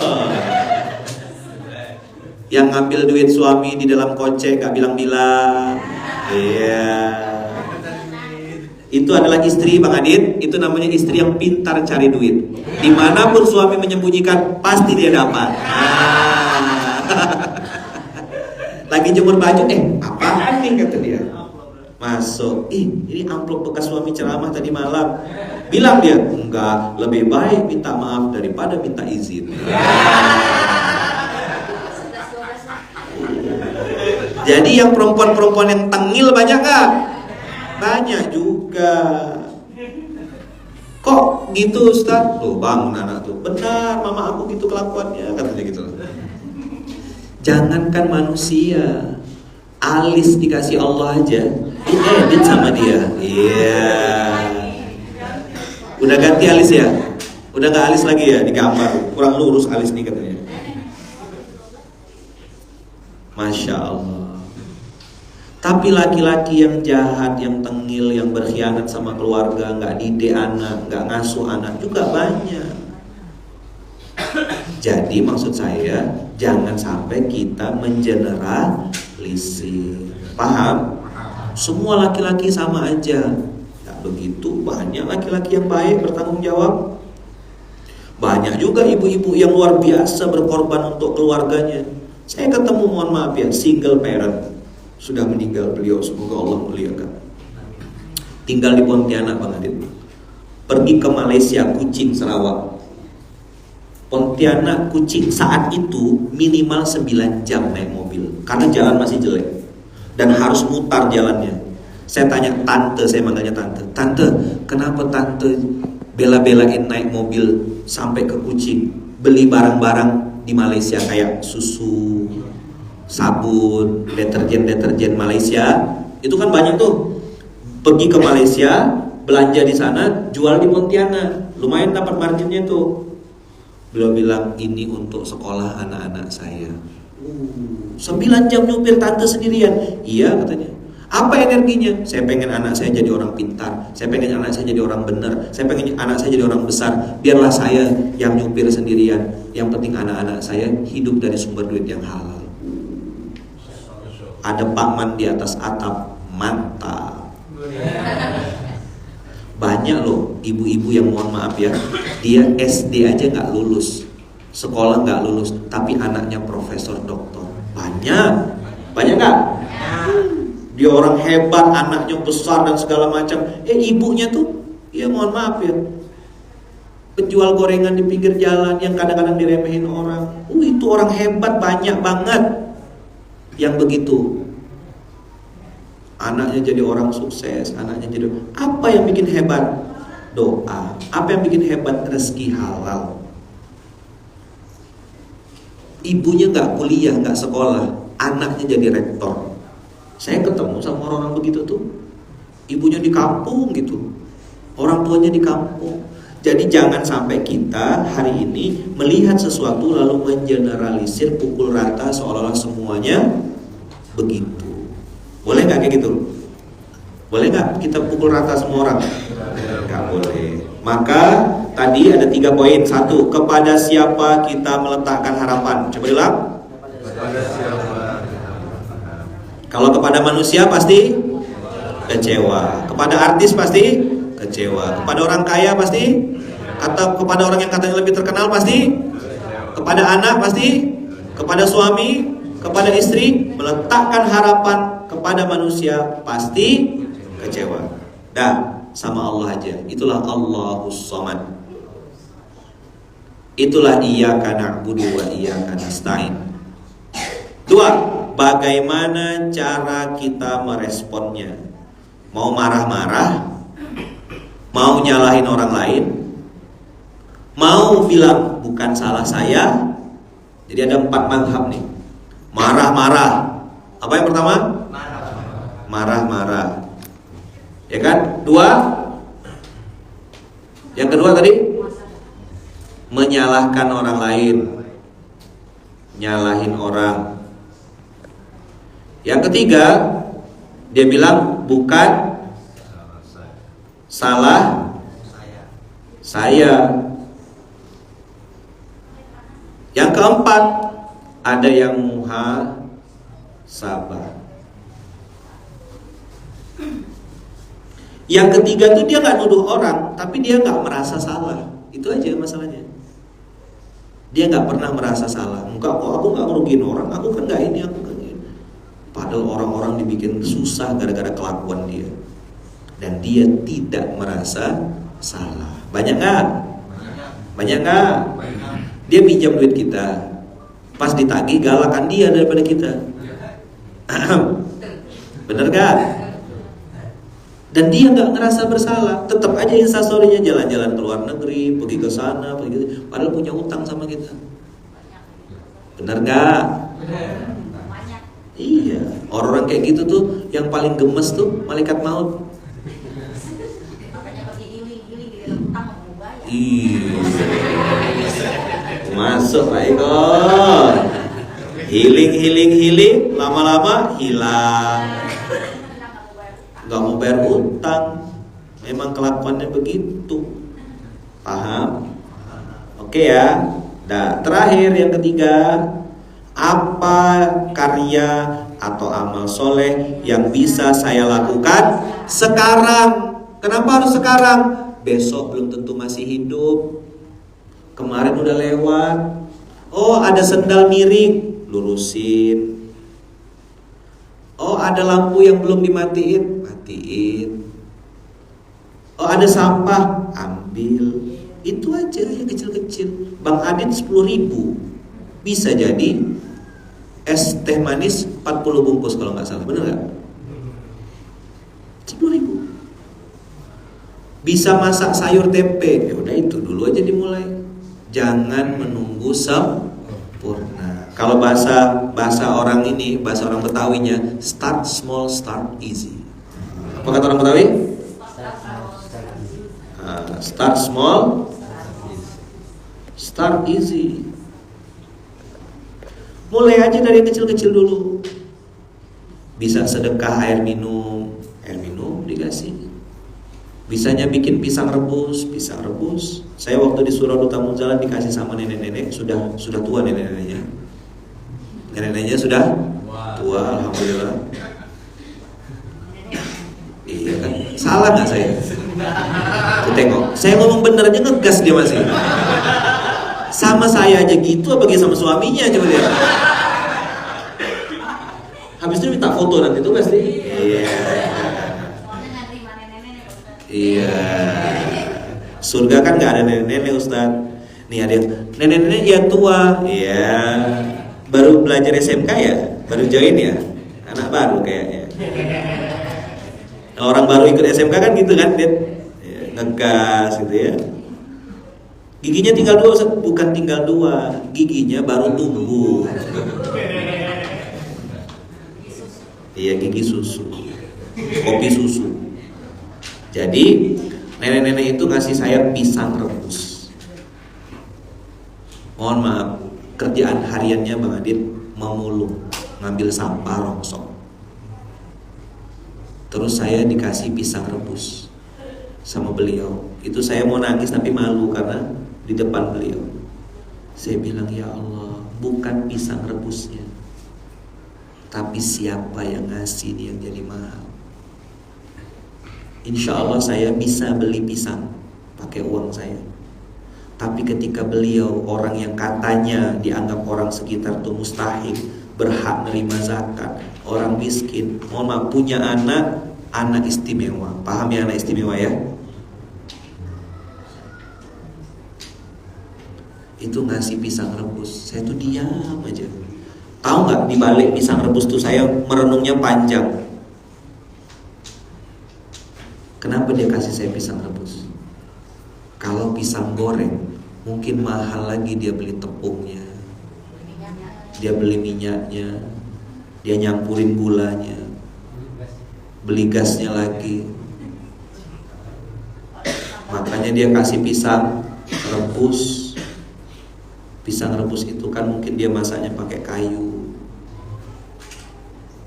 A: Yang ngambil duit suami di dalam kocek gak bilang-bilang. Iya. Itu adalah istri Bang Adit. Itu namanya istri yang pintar cari duit. Dimanapun suami menyembunyikan, pasti dia dapat. Lagi jemur baju, apaan nih kata dia. Masuk, ini amplop bekas suami ceramah tadi malam. Bilang dia, enggak, lebih baik minta maaf daripada minta izin. Jadi yang perempuan-perempuan yang tengil banyak gak? Banyak juga. Kok gitu Ustaz? Tuh bang, anak tuh benar, mama aku gitu kelakuannya, katanya gitu. Jangankan manusia, alis dikasih Allah aja diedit sama dia. Iya. Udah ganti alis ya? Udah gak alis lagi ya? Digambar, kurang lurus alis nih katanya. Masya Allah. Tapi laki-laki yang jahat, yang tengil, yang berkhianat sama keluarga, gak didik anak, gak ngasuh anak juga banyak. Jadi maksud saya, jangan sampai kita mengeneralisir. Paham? Semua laki-laki sama aja. Gak begitu, banyak laki-laki yang baik, bertanggung jawab. Banyak juga ibu-ibu yang luar biasa berkorban untuk keluarganya. Saya ketemu, mohon maaf ya, single parent. Sudah meninggal beliau, semoga Allah muliakan. Tinggal di Pontianak Bang Adit. Pergi ke Malaysia, Kuching, Sarawak. Pontianak, Kuching saat itu minimal 9 jam naik mobil, karena jalan masih jelek dan harus mutar jalannya. Saya tanya tante, saya manggilnya tante. Tante, kenapa tante bela-belain naik mobil sampai ke Kuching, beli barang-barang di Malaysia kayak susu, sabun, deterjen Malaysia, itu kan banyak tuh. Pergi ke Malaysia, belanja di sana, jual di Pontianak, lumayan dapat marginnya tuh. Beliau bilang ini untuk sekolah anak-anak saya. 9 jam nyupir tante sendirian. Iya katanya. Apa energinya? Saya pengen anak saya jadi orang pintar, saya pengen anak saya jadi orang benar, saya pengen anak saya jadi orang besar. Biarlah saya yang nyupir sendirian. Yang penting anak-anak saya hidup dari sumber duit yang halal. Ada pakman di atas atap, mantap. Banyak loh ibu-ibu yang mohon maaf ya, dia SD aja nggak lulus, sekolah nggak lulus, tapi anaknya profesor doktor. Banyak nggak? Dia orang hebat, anaknya besar dan segala macam. Ibunya tuh, ya mohon maaf ya, penjual gorengan di pinggir jalan yang kadang-kadang diremehin orang. Itu orang hebat, banyak banget yang begitu. Anaknya jadi orang sukses, anaknya jadi. Apa yang bikin hebat? Doa. Apa yang bikin hebat? Rezeki halal. Ibunya nggak kuliah, nggak sekolah, anaknya jadi rektor. Saya ketemu sama orang-orang begitu tuh, ibunya di kampung gitu, orang tuanya di kampung. Jadi jangan sampai kita hari ini melihat sesuatu lalu mengeneralisir, pukul rata seolah-olah semuanya begitu. Boleh nggak kayak gitu? Boleh nggak kita pukul rata semua orang? Nggak boleh. Maka tadi ada 3 poin. 1, kepada siapa kita meletakkan harapan? Coba bilang. Kepada siapa? Kalau kepada manusia pasti kecewa. Kepada artis pasti kecewa. Kepada orang kaya pasti, atau kepada orang yang katanya lebih terkenal pasti, kepada anak pasti, kepada suami, kepada istri, meletakkan harapan kepada manusia pasti kecewa. Dah, sama Allah aja. Itulah Allahus Samad. Itulah iyyaka na'budu wa iyyaka nasta'in. 2, bagaimana cara kita meresponnya? Mau marah-marah? Mau nyalahin orang lain? Mau bilang bukan salah saya? Jadi ada 4 mazhab nih. Marah-marah. Apa yang pertama? Marah-marah. Ya kan? 2. Yang kedua tadi? Menyalahkan orang lain. Nyalahin orang. Yang ketiga, dia bilang bukan salah saya. Yang keempat, ada yang muhasabah. Yang ketiga tuh dia nggak nuduh orang, tapi dia nggak merasa salah. Itu aja masalahnya. Dia nggak pernah merasa salah. Enggak, kok aku nggak ngerugiin orang, aku kan nggak ini, aku kan ini. Padahal orang-orang dibikin susah gara-gara kelakuan dia, dan dia tidak merasa salah. Banyak nggak? Banyak nggak? Dia pinjam duit kita, pas ditagih galakan dia daripada kita. Bener nggak? Dan dia nggak ngerasa bersalah, tetap aja instastorynya jalan-jalan ke luar negeri, pergi ke sana, pergi, padahal punya utang sama kita. Bener nggak? Iya, orang-orang kayak gitu tuh yang paling gemes tuh malaikat maut. Iya, masuk Pak Eko. Healing, lama-lama hilang. Gak mau bayar utang. Memang kelakuannya begitu. Paham? Oke ya. Nah, terakhir yang ketiga, apa karya atau amal soleh yang bisa saya lakukan sekarang? Kenapa harus sekarang? Besok belum tentu masih hidup. Kemarin udah lewat. Oh, ada sendal miring, lurusin. Oh, ada lampu yang belum dimatiin, matiin. Oh, ada sampah, ambil. Itu aja yang kecil-kecil. Bang Adit 10.000 bisa jadi es teh manis 40 bungkus kalau nggak salah, bener nggak? 10.000. Bisa masak sayur tempe, ya udah itu dulu aja dimulai. Jangan menunggu sempurna. Kalau bahasa orang ini, bahasa orang Betawinya, start small, start easy. Apa kata orang Betawi? Start small, start easy. Mulai aja dari kecil-kecil dulu. Bisa sedekah air minum dikasih. Bisanya bikin pisang rebus. Saya waktu di Surau Duta Munzalan dikasih sama nenek-nenek, sudah tua nenek-neneknya. Nenek-neneknya sudah tua, alhamdulillah. Iya kan? Salah nggak saya? Tuh tengok, saya ngomong bener aja ngegas dia masih. Sama saya aja gitu, apalagi sama suaminya coba dia. Habis itu minta foto nanti tuh pasti. Iya. Surga kan nggak ada nenek-nenek Ustaz. Nih ada nenek-nenek ya tua. Iya. Baru belajar SMK ya, baru join ya, anak baru kayaknya. Orang baru ikut SMK kan gitu kan, dia ngegas gitu ya. Giginya tinggal 2 Ustaz, bukan tinggal 2, giginya baru tumbuh. Iya, gigi susu, kopi susu. Jadi nenek-nenek itu ngasih saya pisang rebus. Mohon maaf, kerjaan hariannya Bang Adit memulung, ngambil sampah, rongsok. Terus saya dikasih pisang rebus sama beliau. Itu saya mau nangis tapi malu karena di depan beliau. Saya bilang, ya Allah, bukan pisang rebusnya, tapi siapa yang ngasih ini yang jadi mahal. Insya Allah saya bisa beli pisang pakai uang saya. Tapi ketika beliau, orang yang katanya dianggap orang sekitar itu mustahil, berhak menerima zakat, orang miskin, mohon maaf, punya anak istimewa. Paham ya anak istimewa ya? Itu ngasih pisang rebus, saya tuh diam aja. Tahu nggak, di balik pisang rebus tuh saya merenungnya panjang. Kenapa dia kasih saya pisang rebus? Kalau pisang goreng mungkin mahal lagi, dia beli tepungnya, dia beli minyaknya, dia nyampurin gulanya, beli gasnya lagi. Makanya dia kasih pisang rebus. Pisang rebus itu kan mungkin dia masaknya pakai kayu.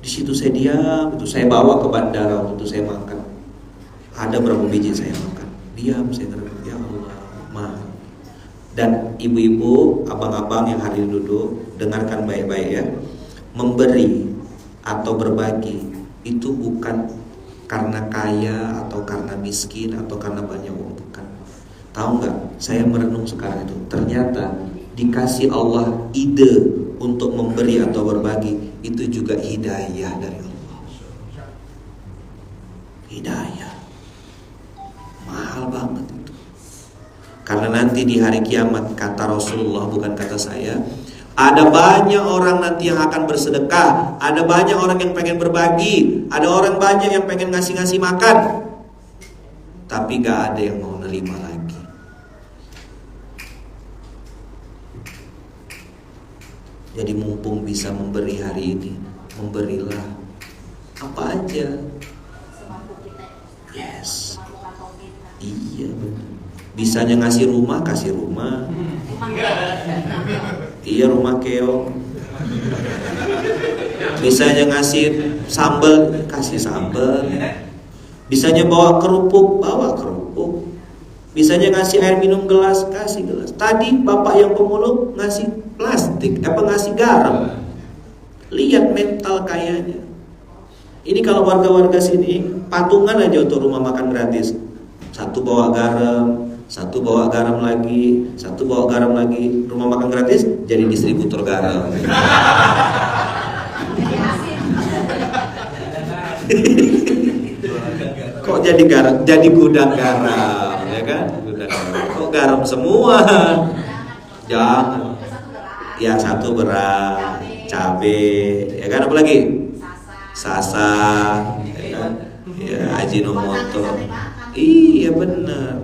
A: Di situ saya diam, itu saya bawa ke bandara untuk saya makan. Ada berapa biji saya makan. Diam, saya ngerti, ya Allah, mahal. Dan ibu-ibu, abang-abang yang hari duduk, dengarkan baik-baik ya. Memberi atau berbagi itu bukan karena kaya atau karena miskin atau karena banyak uang, bukan. Tahu nggak? Saya merenung sekarang itu. Ternyata dikasih Allah ide untuk memberi atau berbagi, itu juga hidayah dari Allah. Hidayah mahal banget itu. Karena nanti di hari kiamat, kata Rasulullah bukan kata saya, ada banyak orang nanti yang akan bersedekah, ada banyak orang yang pengen berbagi, ada orang banyak yang pengen ngasih-ngasih makan, tapi gak ada yang mau nerima lagi. Jadi mumpung bisa memberi hari ini, memberilah apa aja. Yes. Iya benar. Bisanya ngasih rumah, kasih rumah. Iya, rumah keong. Bisanya ngasih sambal, kasih sambal. Bisanya bawa kerupuk, bawa kerupuk. Bisanya ngasih air minum gelas, kasih gelas. Tadi bapak yang pemulung ngasih plastik, ngasih garam. Lihat mental kayanya. Ini kalau warga-warga sini patungan aja untuk rumah makan gratis. Satu bawa garam, satu bawa garam lagi, satu bawa garam lagi. Rumah makan gratis jadi distributor garam. Kok jadi garam? Jadi gudang garam, ya kan? Gudang garam. Kok garam semua? Jangan. Ya satu beras, cabai, ya kan? Apa lagi? Sasa, ya kan? Ya Ajinomoto. Iya benar.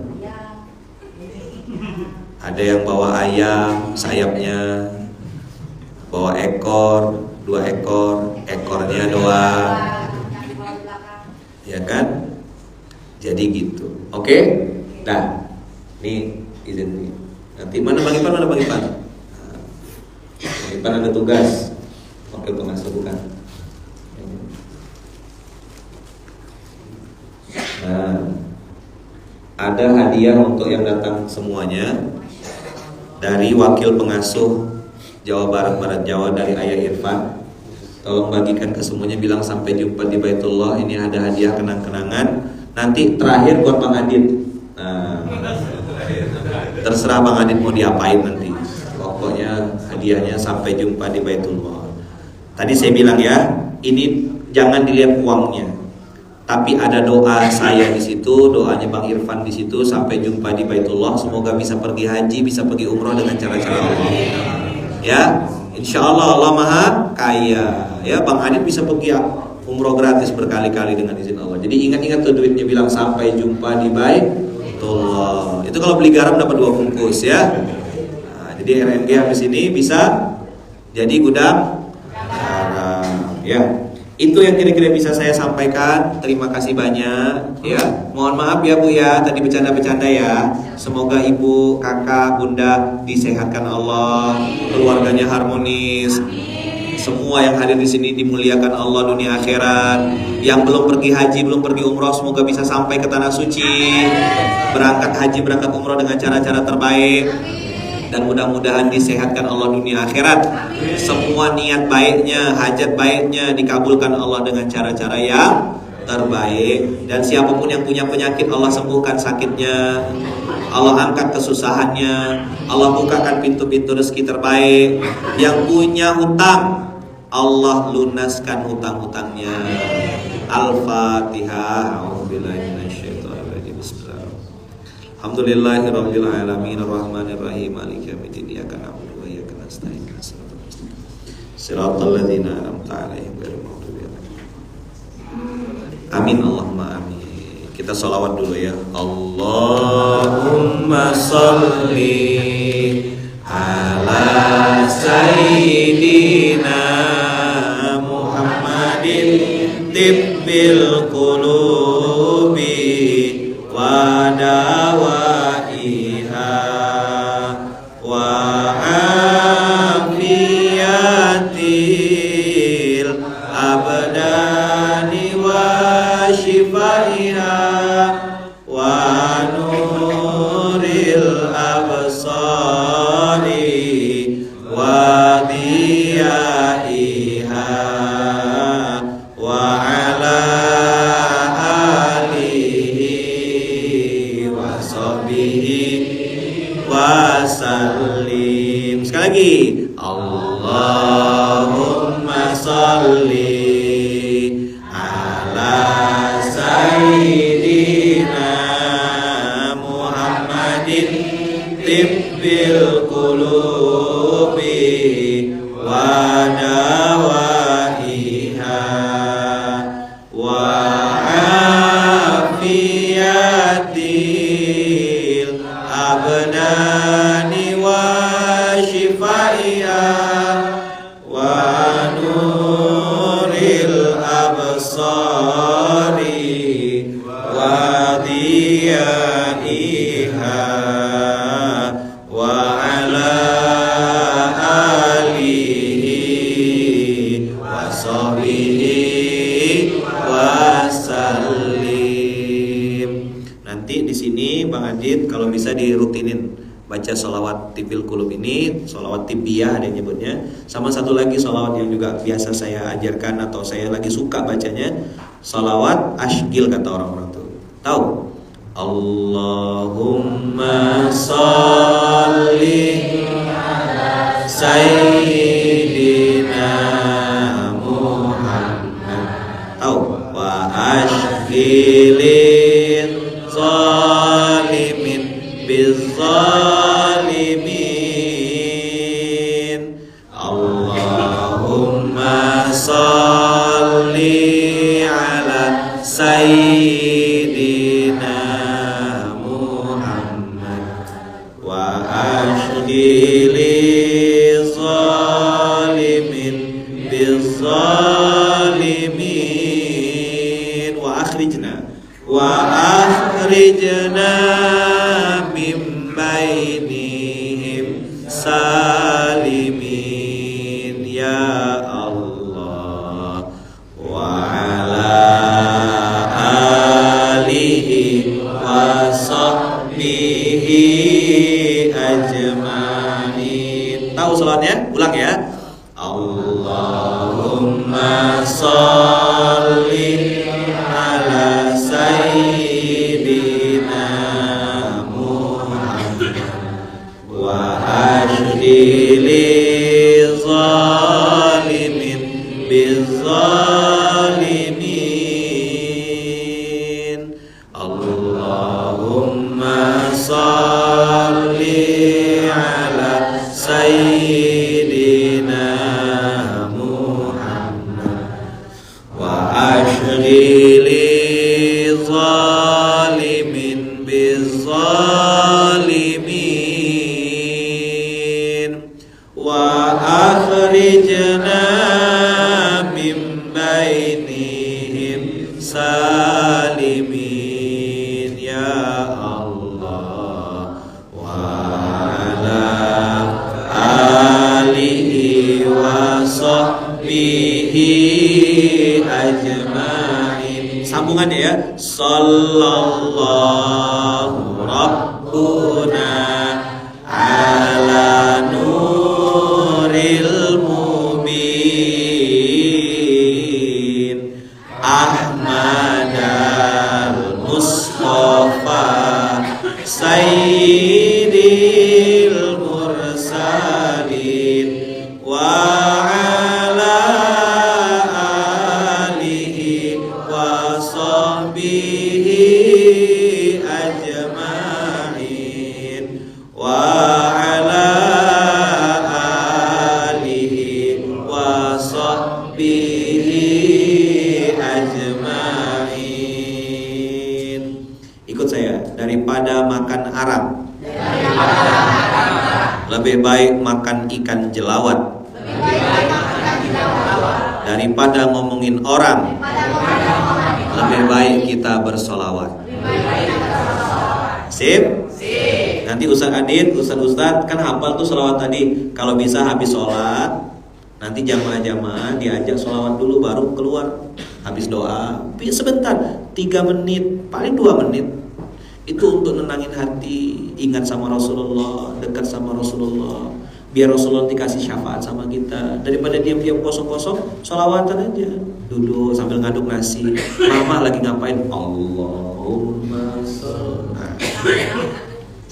A: Ada yang bawa ayam, sayapnya, bawa ekor, 2 ekor, ekornya doang, ya kan? Jadi gitu. Oke? Nah, ini izin nih. Nanti mana Bang Ipan? Bang Ipan ada tugas. Wakil pengasuh bukan? Nah, ada hadiah untuk yang datang semuanya dari wakil pengasuh Jawa Barat Barat Jawa dari Ayah Irfan. Tolong bagikan ke semuanya, bilang sampai jumpa di Baitullah. Ini ada hadiah kenang-kenangan. Nanti terakhir buat Bang Adit. Nah, terserah Bang Adit mau diapain nanti. Pokoknya hadiahnya sampai jumpa di Baitullah. Tadi saya bilang ya, ini jangan dilihat uangnya, tapi ada doa saya di situ, doanya Bang Irfan di situ, sampai jumpa di Baitullah. Semoga bisa pergi haji, bisa pergi umroh dengan cara-cara Allah. Ya, insya Allah Allah Maha Kaya. Ya, Bang Adit bisa pergi umroh gratis berkali-kali dengan izin Allah. Jadi ingat-ingat tuh duitnya, bilang sampai jumpa di Baitullah. Itu kalau beli garam dapat 2 bungkus ya. Nah, jadi RNG habis ini bisa jadi gudang garam. Ya. Itu yang kira-kira bisa saya sampaikan. Terima kasih banyak ya. Mohon maaf ya Bu ya, tadi bercanda-bercanda ya. Semoga ibu, kakak, bunda disehatkan Allah, keluarganya harmonis. Semua yang hadir di sini dimuliakan Allah dunia akhirat. Yang belum pergi haji, belum pergi umroh, semoga bisa sampai ke tanah suci, berangkat haji, berangkat umroh dengan cara-cara terbaik. Dan mudah-mudahan disehatkan Allah dunia akhirat. Semua niat baiknya, hajat baiknya dikabulkan Allah dengan cara-cara yang terbaik. Dan siapapun yang punya penyakit, Allah sembuhkan sakitnya, Allah angkat kesusahannya, Allah bukakan pintu-pintu rezeki terbaik. Yang punya hutang, Allah lunaskan hutang-hutangnya. Al-Fatihah. A'udzubillahi minasyaitonir rajim. Alhamdulillahirabbil alamin arrahmanir rahim maliki yaumiddin iyyaka na'budu wa iyyaka nasta'in shiratal ladzina an'amta 'alaihim ghairil maghdubi 'alaihim. Amin Allahumma amin. Kita sholawat dulu ya. Allahumma sholli ala sayyidina Muhammadin tibbil qulubi wa dawaiha wa afiyatil abdani wa shifaiha wa nuril absari wa diyaiha wa ala wasallim. Sekali lagi, Allahumma salli ala sayyidina Muhammadin tibbil qulubi wa dawaiha wa afiyatil abdani wa shifaiha wa nuril absari wa diyaiha wa ala alihi wa sahbihi wasallim. Nanti di sini Bang Adit kalau bisa dirutinin baca sholawat tibil kulub ini, sholawat tibiyah ada yang nyebutnya. Sama satu lagi sholawat yang juga biasa saya ajarkan atau saya lagi suka bacanya, sholawat ashgil kata orang-orang tuh. Tahu? Allahumma sholli ala sayyidina Muhammad. Tahu? Wa ashgilin zalimin bizzalimin. Allahumma salli ala sayyidina Muhammad wa ashghili zalimin bizzalimin wa akhrijna min bainihim salimin ya Allah wa ala alihi Allahumma salli ala sayyidina Muhammad wa ashghili zalimin bizzalimin wa akhrijna min bainihim salimin ya Allah wa ala alihi wa sahbihi ajma'in. Sambungannya ya. Sallallahu rabbuna ala nuril mubin Ahmad al-Mustafa Sayyidil mursalin wa ala alihi wa sahbihi ajma'in wa ala alihi wa sahbihi ajma'in. Ikut saya. Daripada makan arang, lebih baik makan ikan jelawat. Daripada ngomongin orang, lebih baik kita bersolawat. Sip? Nanti Ustaz Adit, Ustaz kan hafal tuh solawat tadi. Kalau bisa habis sholat, nanti jamaah-jamaah diajak solawat dulu baru keluar. Habis doa, sebentar, 3 menit, paling 2 menit. Itu untuk nenangin hati, ingat sama Rasulullah, dekat sama Rasulullah. Biar Rasulullah dikasih syafaat sama kita. Daripada diam-diam kosong-kosong, sholawatan aja. Duduk sambil ngaduk nasi. Mama lagi ngapain? Allahumma sholli.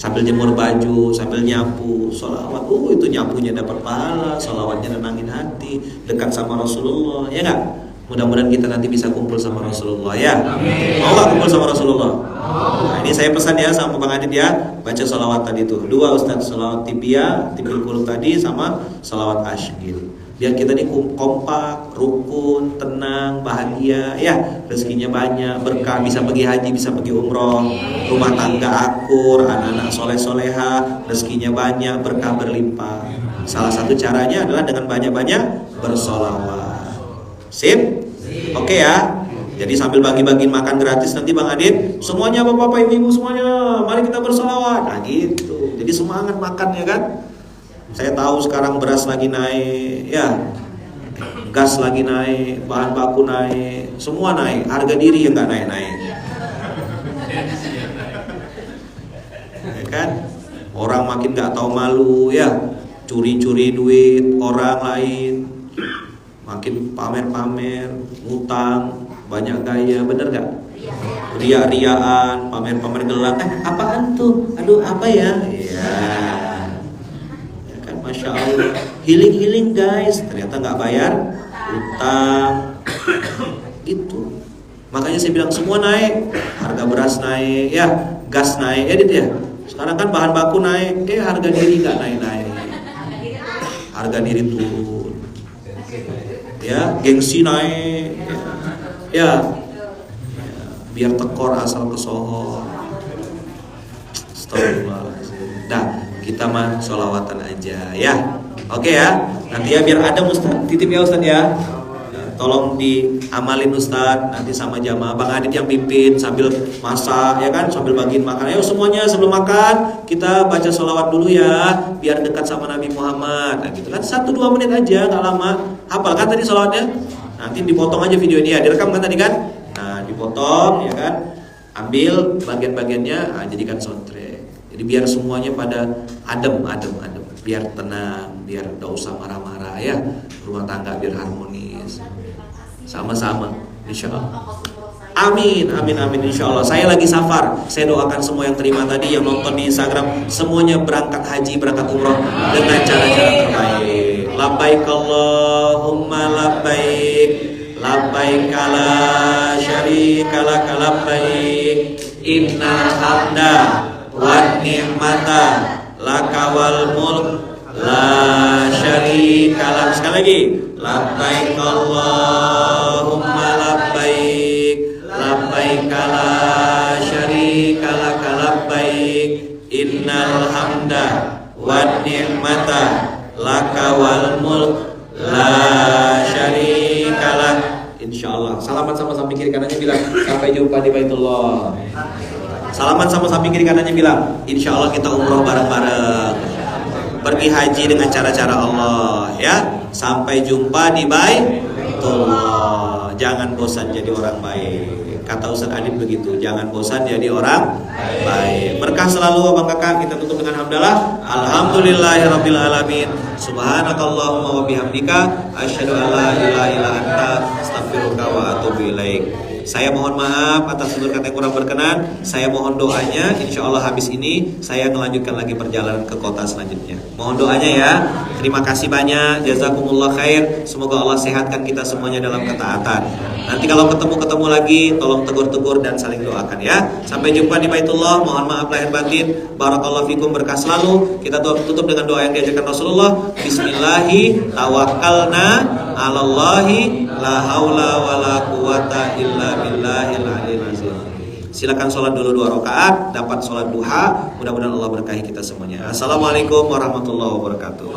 A: Sambil jemur baju, sambil nyapu, sholawat. Itu nyapunya dapat pahala, sholawatnya nenangin hati, dekat sama Rasulullah. Ya nggak? Mudah-mudahan kita nanti bisa kumpul sama Rasulullah ya. Mau gak kumpul sama Rasulullah? Nah, ini saya pesan ya sama Bang Adit ya. Baca salawat tadi tuh 2 Ustaz, salawat tibia, tibil kulub tadi, sama salawat ashgil. Biar kita ini kompak, rukun, tenang, bahagia ya. Rezekinya banyak, berkah, bisa pergi haji, bisa pergi umroh. Rumah tangga akur, anak-anak soleh-soleha, rezekinya banyak, berkah berlimpah. Salah satu caranya adalah dengan banyak-banyak bersolawat. Sip? Oke ya. Jadi sambil bagi-bagi makan gratis nanti Bang Adit, semuanya bapak-bapak ibu-ibu semuanya, mari kita bersolawat. Nah gitu. Jadi semangat makan ya kan. Saya tahu sekarang beras lagi naik, ya, gas lagi naik, bahan baku naik, semua naik. Harga diri yang nggak naik-naik. Ya kan? Orang makin nggak tahu malu ya, curi-curi duit orang lain. Makin pamer-pamer, ngutang, banyak gaya, bener gak? Ria-riaan, pamer-pamer gelang. Apaan tuh? Aduh, apa ya? Iya. Ya kan, Masya Allah. Healing-healing guys, ternyata gak bayar utang. Itu. Makanya saya bilang semua naik. Harga beras naik, ya, gas naik, edit ya. Sekarang kan bahan baku naik, harga diri gak naik-naik. Harga diri turun. Ya, gengsi naik, ya, biar tekor asal kesohor. Astagfirullahaladzim. Dah, kita mah sholawatan aja, ya. Oke ya. Nanti ya biar ada Ustaz, titip ya Ustaz ya. Tolong diamalin Ustaz, nanti sama jamaah Bang Adit yang pimpin sambil masak ya kan, sambil bagiin makan. Ayo semuanya sebelum makan kita baca sholawat dulu ya, biar dekat sama Nabi Muhammad. Nah gitu kan, 1-2 menit aja, nggak lama. Hafal kan tadi sholawatnya? Nanti dipotong aja video ini ya, direkam kan tadi kan? Nah dipotong ya kan, ambil bagian-bagiannya, jadikan soundtrack. Jadi biar semuanya pada adem, biar tenang, biar gak usah marah-marah ya, rumah tangga biar harmonis. Sama-sama, insya Allah. Amin, insya Allah. Saya lagi safar. Saya doakan semua yang terima tadi, yang nonton di Instagram, semuanya berangkat haji, berangkat umroh dengan cara-cara terbaik. Labbaik Allahumma labbaik, labbaik la syarika lak labbaik, innal hamda wan ni'mata laka wal mulk la syarika lak. Sekali lagi, labbaik Allahumma labbaik, labbaik la syarika lak labbaik, innal hamda wan ni'mata laka wal mulk la syarika lak. Insyaallah. Salaman sama samping kiri kanannya bilang sampai jumpa di Baitullah. Salaman sama samping kiri kanannya bilang insyaallah kita umroh bareng-bareng, pergi haji dengan cara-cara Allah ya. Sampai jumpa di Baitullah. Jangan bosan jadi orang baik. Kata Ustaz Adib begitu, jangan bosan jadi orang baik. Berkah selalu abang kakak. Kita tutup dengan hamdalah. Alhamdulillahirabbil alamin. Subhanakallahumma wa bihamdika asyhadu an la ilaha illa anta astaghfiruka wa atubu ilaik. Saya mohon maaf atas tutur kata yang kurang berkenan. Saya mohon doanya. Insya Allah habis ini saya melanjutkan lagi perjalanan ke kota selanjutnya. Mohon doanya ya. Terima kasih banyak. Jazakumullah khair. Semoga Allah sehatkan kita semuanya dalam ketaatan. Nanti kalau ketemu lagi, tolong tegur-tegur dan saling doakan ya. Sampai jumpa di Baitullah. Mohon maaf lahir batin. Barakallahu fikum, berkah selalu. Kita tutup dengan doa yang diajarkan Rasulullah. Bismillahi tawakkalna 'alallahi la haula wala quwata illa billahil aliyil azim. Silakan sholat dulu 2 rakaat, dapat sholat duha. Mudah-mudahan Allah berkahi kita semuanya. Assalamualaikum warahmatullahi wabarakatuh.